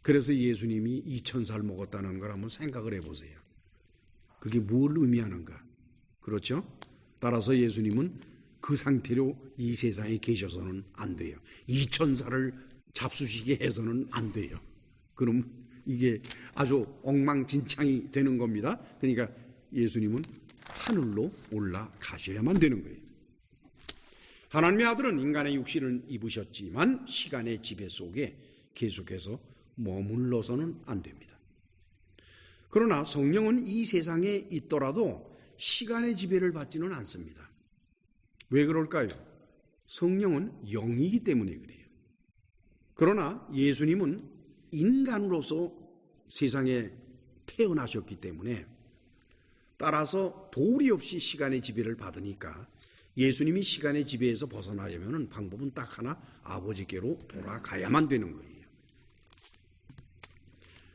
그래서 예수님이 2000살 먹었다는 걸 한번 생각을 해보세요. 그게 뭘 의미하는가? 그렇죠? 따라서 예수님은 그 상태로 이 세상에 계셔서는 안 돼요. 2000살을 잡수시게 해서는 안 돼요. 그럼 이게 아주 엉망진창이 되는 겁니다. 그러니까 예수님은 하늘로 올라가셔야만 되는 거예요. 하나님의 아들은 인간의 육신을 입으셨지만 시간의 지배 속에 계속해서 머물러서는 안 됩니다. 그러나 성령은 이 세상에 있더라도 시간의 지배를 받지는 않습니다. 왜 그럴까요? 성령은 영이기 때문에 그래요. 그러나 예수님은 인간으로서 세상에 태어나셨기 때문에 따라서 도리 없이 시간의 지배를 받으니까 예수님이 시간의 지배에서 벗어나려면 방법은 딱 하나, 아버지께로 돌아가야만 되는 거예요.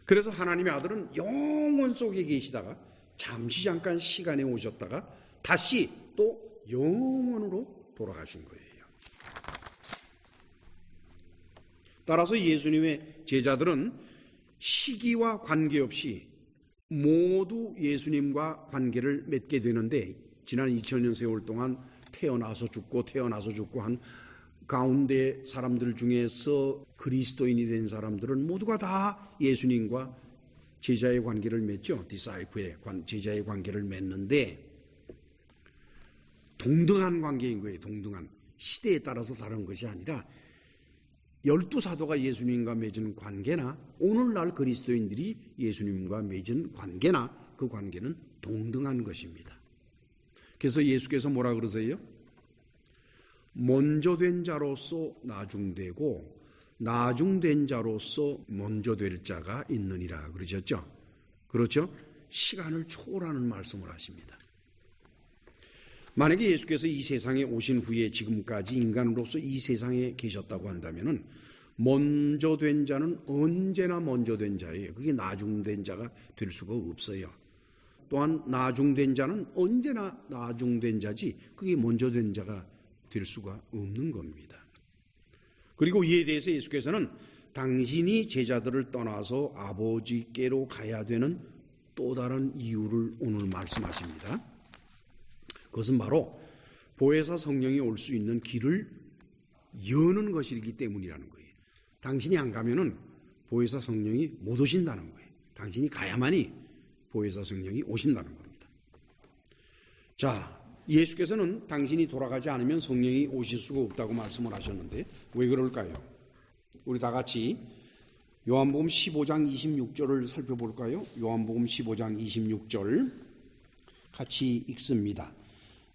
그래서 하나님의 아들은 영원 속에 계시다가 잠시 잠깐 시간에 오셨다가 다시 또 영원으로 돌아가신 거예요. 따라서 예수님의 제자들은 시기와 관계없이 모두 예수님과 관계를 맺게 되는데 지난 2000년 세월 동안 태어나서 죽고 한 가운데 사람들 중에서 그리스도인이 된 사람들은 모두가 다 예수님과 제자의 관계를 맺죠. 디사이프의 제자의 관계를 맺는데 동등한 관계인 거예요. 동등한. 시대에 따라서 다른 것이 아니라 12사도가 예수님과 맺은 관계나 오늘날 그리스도인들이 예수님과 맺은 관계나 그 관계는 동등한 것입니다. 그래서 예수께서 뭐라 그러세요? 먼저 된 자로서 나중되고 나중된 자로서 먼저 될 자가 있느니라 그러셨죠? 그렇죠? 시간을 초월하는 말씀을 하십니다. 만약에 예수께서 이 세상에 오신 후에 지금까지 인간으로서 이 세상에 계셨다고 한다면 먼저 된 자는 언제나 먼저 된 자예요. 그게 나중된 자가 될 수가 없어요. 또한 나중된 자는 언제나 나중된 자지 그게 먼저 된 자가 될 수가 없는 겁니다. 그리고 이에 대해서 예수께서는 당신이 제자들을 떠나서 아버지께로 가야 되는 또 다른 이유를 오늘 말씀하십니다. 그것은 바로 보혜사 성령이 올 수 있는 길을 여는 것이기 때문이라는 거예요. 당신이 안 가면은 보혜사 성령이 못 오신다는 거예요. 당신이 가야만이 보혜사 성령이 오신다는 겁니다. 자, 예수께서는 당신이 돌아가지 않으면 성령이 오실 수가 없다고 말씀을 하셨는데 왜 그럴까요? 우리 다 같이 요한복음 15장 26절을 살펴볼까요? 요한복음 15장 26절 같이 읽습니다.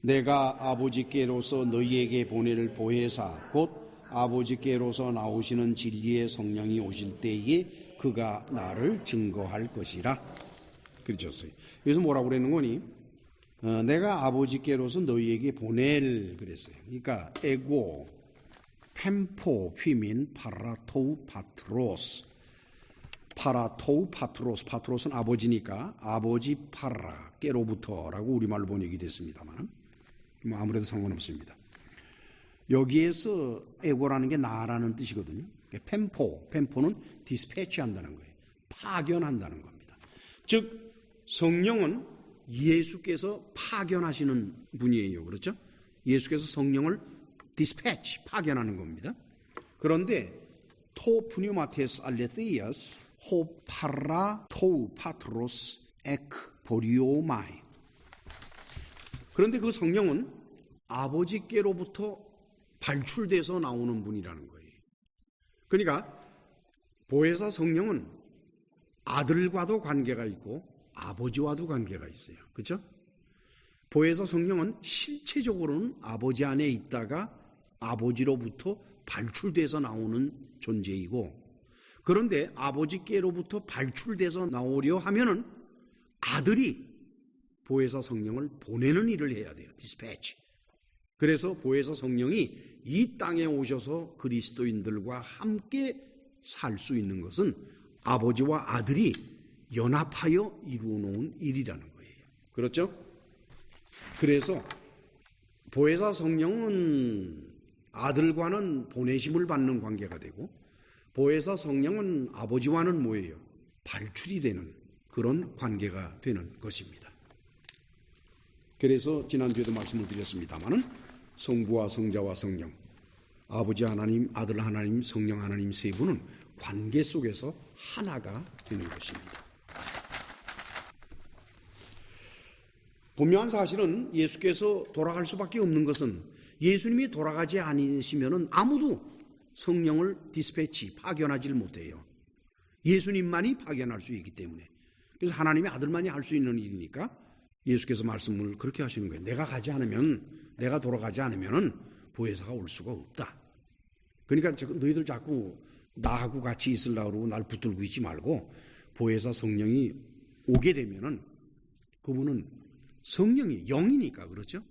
내가 아버지께로서 너희에게 보낼 보혜사 곧 아버지께로서 나오시는 진리의 성령이 오실 때에 그가 나를 증거할 것이라 그러셨어요. 여기서 뭐라고 그러는 거니? 내가 아버지께로서 너희에게 보낼 그랬어요. 그러니까 에고, 펜포, 휘민, 파라토우, 파트로스. 파라토우, 파트로스. 파트로스는 아버지니까 아버지 파라, 깨로부터라고 우리말로 번역이 됐습니다만 뭐 아무래도 상관없습니다. 여기에서 에고라는 게 나라는 뜻이거든요. 펜포, 펜포는 디스패치 한다는 거예요. 파견한다는 겁니다. 즉 성령은 예수께서 파견하시는 분이에요. 그렇죠? 예수께서 성령을 디스패치, 파견하는 겁니다. 그런데 토 푸뉴마테스 알레테이아스 호 파라 토우 파트로스 에크 보리오마이. 그런데 그 성령은 아버지께로부터 발출돼서 나오는 분이라는 거예요. 그러니까 보혜사 성령은 아들과도 관계가 있고 아버지와도 관계가 있어요. 그렇죠? 보혜사 성령은 실체적으로는 아버지 안에 있다가 아버지로부터 발출돼서 나오는 존재이고, 그런데 아버지께로부터 발출돼서 나오려 하면은 아들이 보혜사 성령을 보내는 일을 해야 돼요. 디스패치. 그래서 보혜사 성령이 이 땅에 오셔서 그리스도인들과 함께 살 수 있는 것은 아버지와 아들이 연합하여 이루어 놓은 일이라는 거예요. 그렇죠? 그래서 보혜사 성령은 아들과는 보내심을 받는 관계가 되고, 보혜사 성령은 아버지와는 뭐예요? 발출이 되는 그런 관계가 되는 것입니다. 그래서 지난주에도 말씀을 드렸습니다마는 성부와 성자와 성령, 아버지 하나님, 아들 하나님, 성령 하나님 세 분은 관계 속에서 하나가 되는 것입니다. 분명한 사실은 예수께서 돌아갈 수밖에 없는 것은 예수님이 돌아가지 않으시면 아무도 성령을 디스패치, 파견하지 못해요. 예수님만이 파견할 수 있기 때문에. 그래서 하나님의 아들만이 할 수 있는 일이니까 예수께서 말씀을 그렇게 하시는 거예요. 내가 가지 않으면, 내가 돌아가지 않으면 보혜사가 올 수가 없다. 그러니까 너희들 자꾸 나하고 같이 있으려고 그러고 날 붙들고 있지 말고, 보혜사 성령이 오게 되면은 그분은 성령이 영이니까, 그렇죠?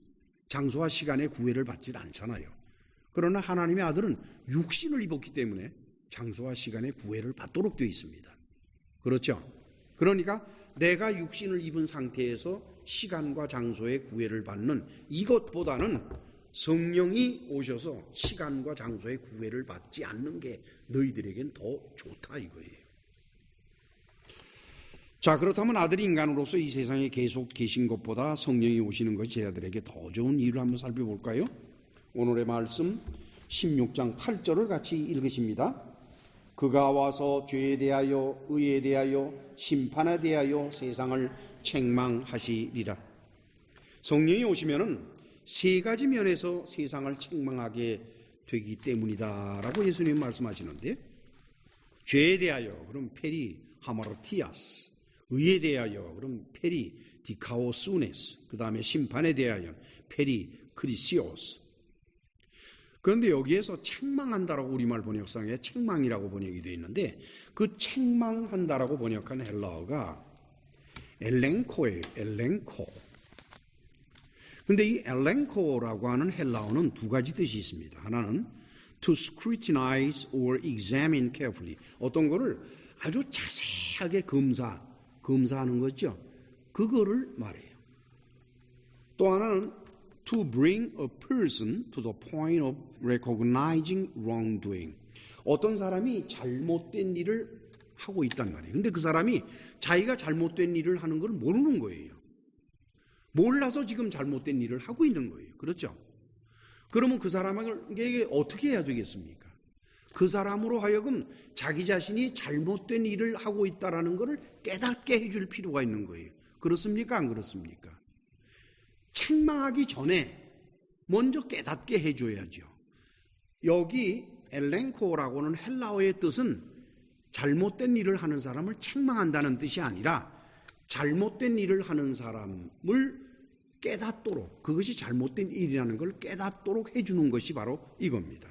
장소와 시간의 구애를 받지 않잖아요. 그러나 하나님의 아들은 육신을 입었기 때문에 장소와 시간의 구애를 받도록 되어 있습니다. 그렇죠? 그러니까 내가 육신을 입은 상태에서 시간과 장소의 구애를 받는 이것보다는 성령이 오셔서 시간과 장소의 구애를 받지 않는 게 너희들에겐 더 좋다 이거예요. 자, 그렇다면 아들이 인간으로서 이 세상에 계속 계신 것보다 성령이 오시는 것이 제자들에게 더 좋은 이유를 한번 살펴볼까요? 오늘의 말씀 16장 8절을 같이 읽으십니다. 그가 와서 죄에 대하여 의에 대하여 심판에 대하여 세상을 책망하시리라. 성령이 오시면은 세 가지 면에서 세상을 책망하게 되기 때문이다라고 예수님 말씀하시는데, 죄에 대하여 그럼 페리 하마르티아스, 의에 대하여 그럼 페리 디카오스네스, 그 다음에 심판에 대하여 페리 크리시오스. 그런데 여기에서 책망한다라고 우리말 번역상에 책망이라고 번역이 되어 있는데, 그 책망한다라고 번역한 헬라어가 엘렌코예요. 엘렌코. 근데 이 엘렌코라고 하는 헬라어는 두 가지 뜻이 있습니다. 하나는 to scrutinize or examine carefully. 어떤 거를 아주 자세하게 검사하는 거죠. 그거를 말해요. 또 하나는 to bring a person to the point of recognizing wrongdoing. 어떤 사람이 잘못된 일을 하고 있단 말이에요. 근데 그 사람이 자기가 잘못된 일을 하는 걸 모르는 거예요. 몰라서 지금 잘못된 일을 하고 있는 거예요. 그렇죠? 그러면 그 사람에게 어떻게 해야 되겠습니까? 그 사람으로 하여금 자기 자신이 잘못된 일을 하고 있다는 것을 깨닫게 해줄 필요가 있는 거예요. 그렇습니까? 안 그렇습니까? 책망하기 전에 먼저 깨닫게 해줘야죠. 여기 엘렌코라고는 헬라어의 뜻은 잘못된 일을 하는 사람을 책망한다는 뜻이 아니라 잘못된 일을 하는 사람을 깨닫도록, 그것이 잘못된 일이라는 걸 깨닫도록 해주는 것이 바로 이겁니다.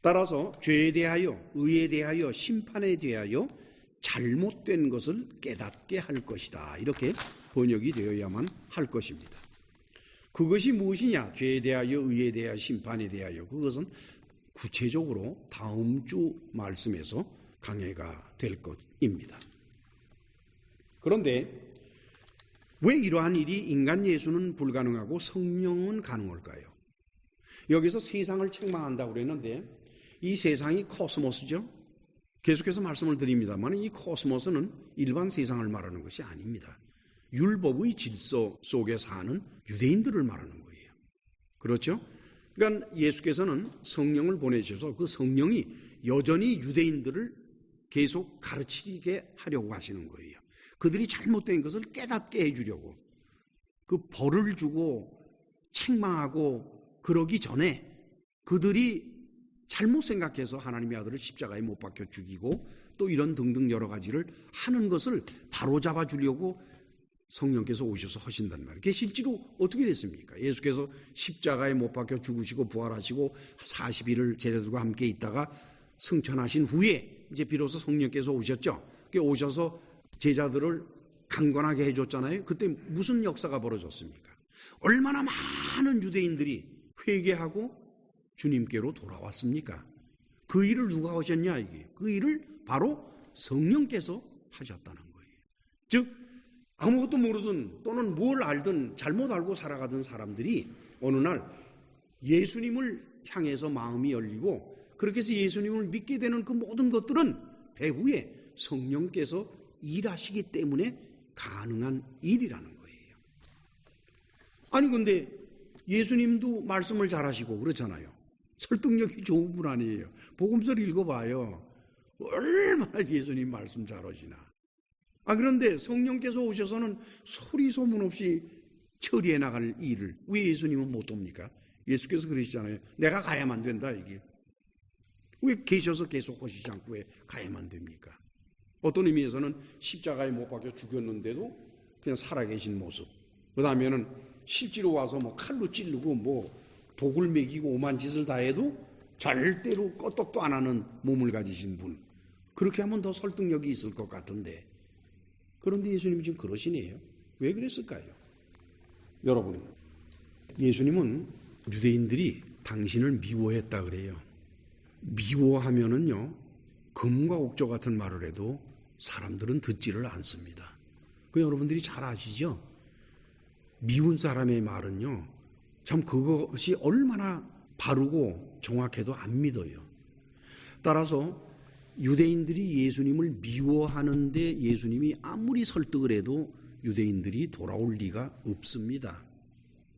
따라서 죄에 대하여, 의에 대하여, 심판에 대하여 잘못된 것을 깨닫게 할 것이다. 이렇게 번역이 되어야만 할 것입니다. 그것이 무엇이냐? 죄에 대하여, 의에 대하여, 심판에 대하여. 그것은 구체적으로 다음 주 말씀에서 강해가 될 것입니다. 그런데 왜 이러한 일이 인간 예수는 불가능하고 성령은 가능할까요? 여기서 세상을 책망한다고 그랬는데 이 세상이 코스모스죠. 계속해서 말씀을 드립니다만 이 코스모스는 일반 세상을 말하는 것이 아닙니다. 율법의 질서 속에 사는 유대인들을 말하는 거예요. 그렇죠? 그러니까 예수께서는 성령을 보내셔서 그 성령이 여전히 유대인들을 계속 가르치게 하려고 하시는 거예요. 그들이 잘못된 것을 깨닫게 해주려고, 그 벌을 주고 책망하고 그러기 전에 그들이 잘못 생각해서 하나님의 아들을 십자가에 못 박혀 죽이고 또 이런 등등 여러 가지를 하는 것을 바로잡아 주려고 성령께서 오셔서 하신단 말이에요. 그게 실제로 어떻게 됐습니까? 예수께서 십자가에 못 박혀 죽으시고 부활하시고 40일을 제자들과 함께 있다가 승천하신 후에 이제 비로소 성령께서 오셨죠. 오셔서 제자들을 강건하게 해줬잖아요. 그때 무슨 역사가 벌어졌습니까? 얼마나 많은 유대인들이 회개하고 주님께로 돌아왔습니까? 그 일을 누가 하셨냐 이게? 그 일을 바로 성령께서 하셨다는 거예요. 즉 아무것도 모르든 또는 뭘 알든 잘못 알고 살아가던 사람들이 어느 날 예수님을 향해서 마음이 열리고 그렇게 해서 예수님을 믿게 되는 그 모든 것들은 배후에 성령께서 일하시기 때문에 가능한 일이라는 거예요. 아니 근데 예수님도 말씀을 잘하시고 그렇잖아요. 설득력이 좋은 분 아니에요. 복음서를 읽어봐요. 얼마나 예수님 말씀 잘하시나. 그런데 성령께서 오셔서는 소리 소문 없이 처리해 나갈 일을 왜 예수님은 못 돕니까? 예수께서 그러시잖아요. 내가 가야만 된다 이게. 왜 계셔서 계속 하시지 않고 왜 가야만 됩니까? 어떤 의미에서는 십자가에 못 박혀 죽였는데도 그냥 살아계신 모습. 그 다음에는 실제로 와서 뭐 칼로 찌르고 뭐 독을 먹이고 오만 짓을 다 해도 절대로 껐떡도 안 하는 몸을 가지신 분. 그렇게 하면 더 설득력이 있을 것 같은데. 그런데 예수님이 지금 그러시네요. 왜 그랬을까요? 여러분, 예수님은 유대인들이 당신을 미워했다 그래요. 미워하면은요, 금과 옥조 같은 말을 해도 사람들은 듣지를 않습니다. 그 여러분들이 잘 아시죠? 미운 사람의 말은요, 참 그것이 얼마나 바르고 정확해도 안 믿어요. 따라서 유대인들이 예수님을 미워하는데 예수님이 아무리 설득을 해도 유대인들이 돌아올 리가 없습니다.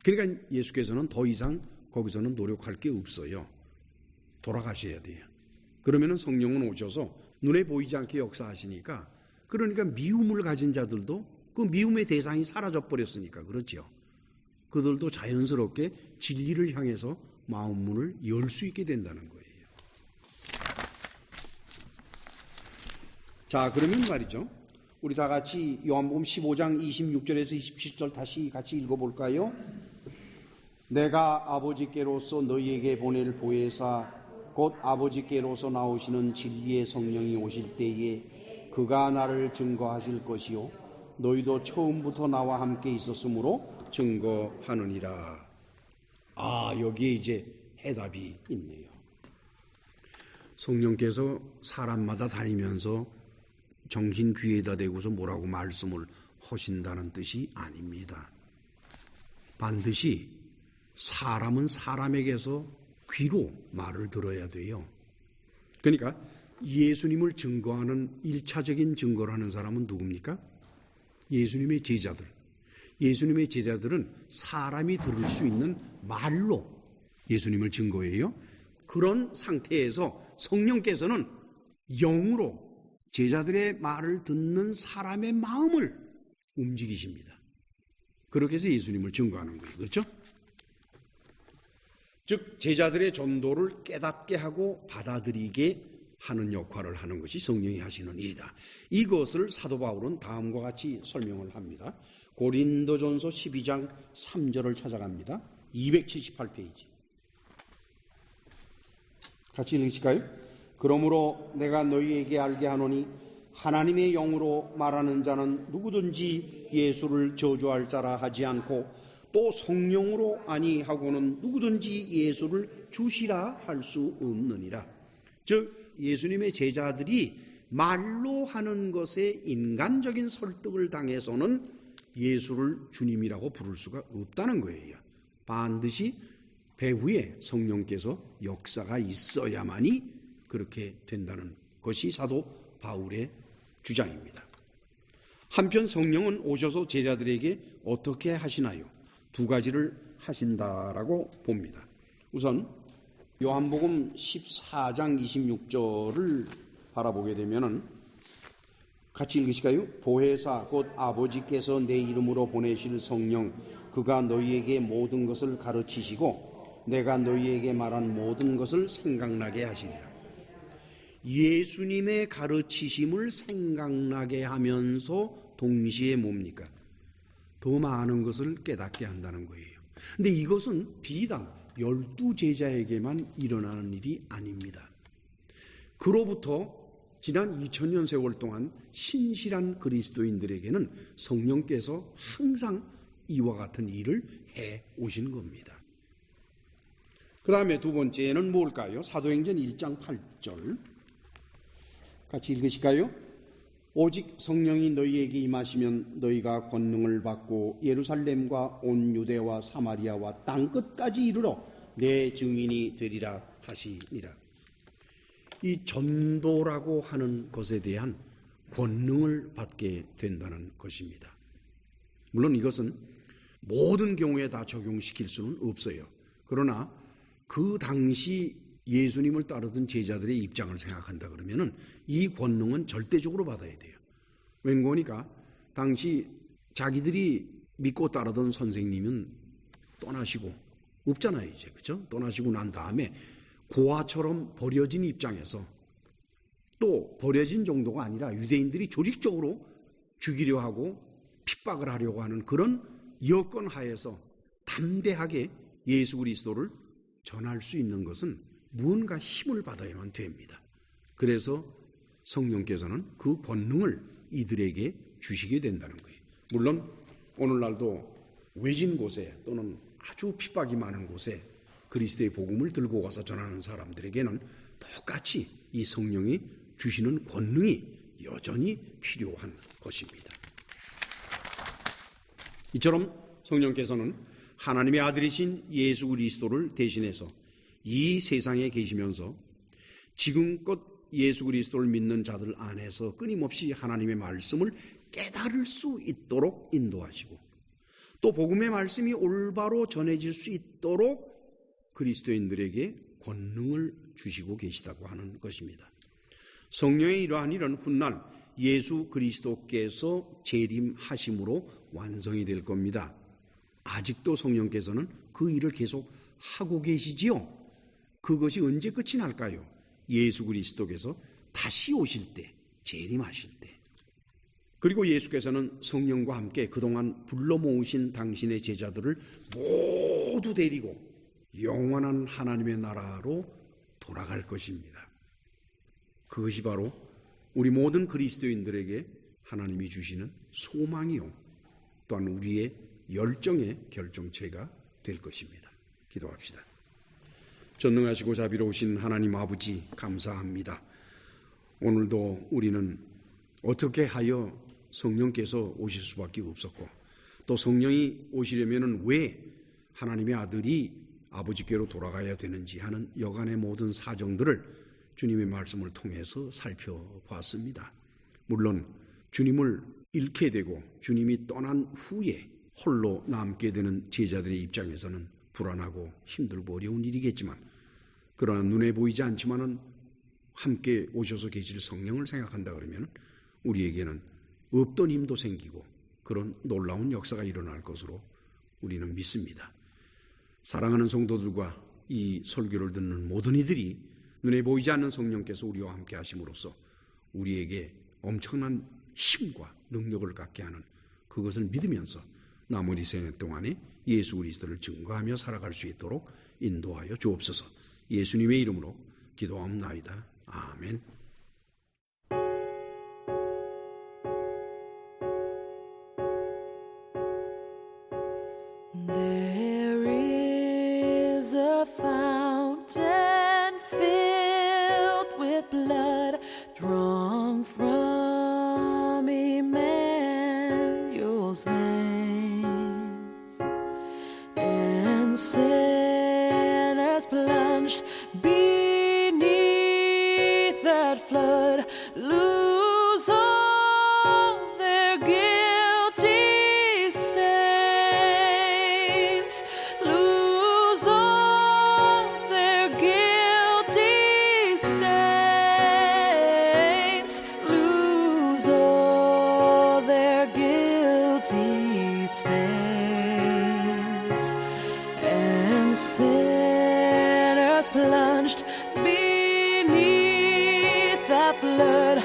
그러니까 예수께서는 더 이상 거기서는 노력할 게 없어요. 돌아가셔야 돼요. 그러면은 성령은 오셔서 눈에 보이지 않게 역사하시니까, 그러니까 미움을 가진 자들도 그 미움의 대상이 사라져 버렸으니까 그렇죠. 그들도 자연스럽게 진리를 향해서 마음 문을 열 수 있게 된다는 거예요. 자, 그러면 말이죠. 우리 다 같이 요한복음 15장 26절에서 27절 다시 같이 읽어볼까요? 내가 아버지께로서 너희에게 보낼 보혜사 곧 아버지께로서 나오시는 진리의 성령이 오실 때에 그가 나를 증거하실 것이요 너희도 처음부터 나와 함께 있었으므로 증거하느니라. 여기에 이제 해답이 있네요. 성령께서 사람마다 다니면서 정신 귀에다 대고서 뭐라고 말씀을 하신다는 뜻이 아닙니다. 반드시 사람은 사람에게서 귀로 말을 들어야 돼요. 그러니까 예수님을 증거하는 1차적인 증거를 하는 사람은 누굽니까? 예수님의 제자들. 예수님의 제자들은 사람이 들을 수 있는 말로 예수님을 증거해요. 그런 상태에서 성령께서는 영으로 제자들의 말을 듣는 사람의 마음을 움직이십니다. 그렇게 해서 예수님을 증거하는 거예요. 그렇죠? 즉 제자들의 전도를 깨닫게 하고 받아들이게 하는 역할을 하는 것이 성령이 하시는 일이다. 이것을 사도 바울은 다음과 같이 설명을 합니다. 고린도전서 12장 3절을 찾아갑니다. 278페이지. 같이 읽으실까요? 그러므로 내가 너희에게 알게 하노니 하나님의 영으로 말하는 자는 누구든지 예수를 저주할 자라 하지 않고 또 성령으로 아니하고는 누구든지 예수를 주시라 할 수 없느니라. 즉 예수님의 제자들이 말로 하는 것에 인간적인 설득을 당해서는 예수를 주님이라고 부를 수가 없다는 거예요. 반드시 배후에 성령께서 역사가 있어야만이 그렇게 된다는 것이 사도 바울의 주장입니다. 한편 성령은 오셔서 제자들에게 어떻게 하시나요? 두 가지를 하신다라고 봅니다. 우선 요한복음 14장 26절을 바라보게 되면은 같이 읽으실까요? 보혜사 곧 아버지께서 내 이름으로 보내실 성령 그가 너희에게 모든 것을 가르치시고 내가 너희에게 말한 모든 것을 생각나게 하시리라. 예수님의 가르치심을 생각나게 하면서 동시에 뭡니까? 더 많은 것을 깨닫게 한다는 거예요. 근데 이것은 비단 12제자에게만 일어나는 일이 아닙니다. 그로부터 지난 2000년 세월 동안 신실한 그리스도인들에게는 성령께서 항상 이와 같은 일을 해 오신 겁니다. 그 다음에 두 번째는 뭘까요? 사도행전 1장 8절 같이 읽으실까요? 오직 성령이 너희에게 임하시면 너희가 권능을 받고 예루살렘과 온 유대와 사마리아와 땅끝까지 이르러 내 증인이 되리라 하시니라. 이 전도라고 하는 것에 대한 권능을 받게 된다는 것입니다. 물론 이것은 모든 경우에 다 적용시킬 수는 없어요. 그러나 그 당시 예수님을 따르던 제자들의 입장을 생각한다 그러면은 이 권능은 절대적으로 받아야 돼요. 왠고니까 당시 자기들이 믿고 따르던 선생님은 떠나시고 없잖아요, 이제. 그죠? 떠나시고 난 다음에 고아처럼 버려진 입장에서 또 버려진 정도가 아니라 유대인들이 조직적으로 죽이려 하고 핍박을 하려고 하는 그런 여건 하에서 담대하게 예수 그리스도를 전할 수 있는 것은 무언가 힘을 받아야만 됩니다. 그래서 성령께서는 그 권능을 이들에게 주시게 된다는 거예요. 물론 오늘날도 외진 곳에 또는 아주 핍박이 많은 곳에 그리스도의 복음을 들고 가서 전하는 사람들에게는 똑같이 이 성령이 주시는 권능이 여전히 필요한 것입니다. 이처럼 성령께서는 하나님의 아들이신 예수 그리스도를 대신해서 이 세상에 계시면서 지금껏 예수 그리스도를 믿는 자들 안에서 끊임없이 하나님의 말씀을 깨달을 수 있도록 인도하시고 또 복음의 말씀이 올바로 전해질 수 있도록 그리스도인들에게 권능을 주시고 계시다고 하는 것입니다. 성령의 이러한 일은 훗날 예수 그리스도께서 재림하심으로 완성이 될 겁니다. 아직도 성령께서는 그 일을 계속 하고 계시지요. 그것이 언제 끝이 날까요? 예수 그리스도께서 다시 오실 때, 재림하실 때. 그리고 예수께서는 성령과 함께 그동안 불러 모으신 당신의 제자들을 모두 데리고 영원한 하나님의 나라로 돌아갈 것입니다. 그것이 바로 우리 모든 그리스도인들에게 하나님이 주시는 소망이요 또한 우리의 열정의 결정체가 될 것입니다. 기도합시다. 전능하시고 자비로우신 하나님 아버지 감사합니다. 오늘도 우리는 어떻게 하여 성령께서 오실 수밖에 없었고 또 성령이 오시려면 왜 하나님의 아들이 아버지께로 돌아가야 되는지 하는 여간의 모든 사정들을 주님의 말씀을 통해서 살펴봤습니다. 물론 주님을 잃게 되고 주님이 떠난 후에 홀로 남게 되는 제자들의 입장에서는 불안하고 힘들고 어려운 일이겠지만 그러나 눈에 보이지 않지만은 함께 오셔서 계실 성령을 생각한다 그러면 우리에게는 없던 힘도 생기고 그런 놀라운 역사가 일어날 것으로 우리는 믿습니다. 사랑하는 성도들과 이 설교를 듣는 모든 이들이 눈에 보이지 않는 성령께서 우리와 함께 하심으로써 우리에게 엄청난 힘과 능력을 갖게 하는 그것을 믿으면서 남은 이 생애 동안에 예수 그리스도를 증거하며 살아갈 수 있도록 인도하여 주옵소서. 예수님의 이름으로 기도하옵나이다. 아멘. a fountain filled with blood drawn from Emmanuel's veins, and sinners plunged beneath that flood lose all their guilty stains, lose all their guilty stains, lose all their guilty stains, and sinners plunged beneath that flood.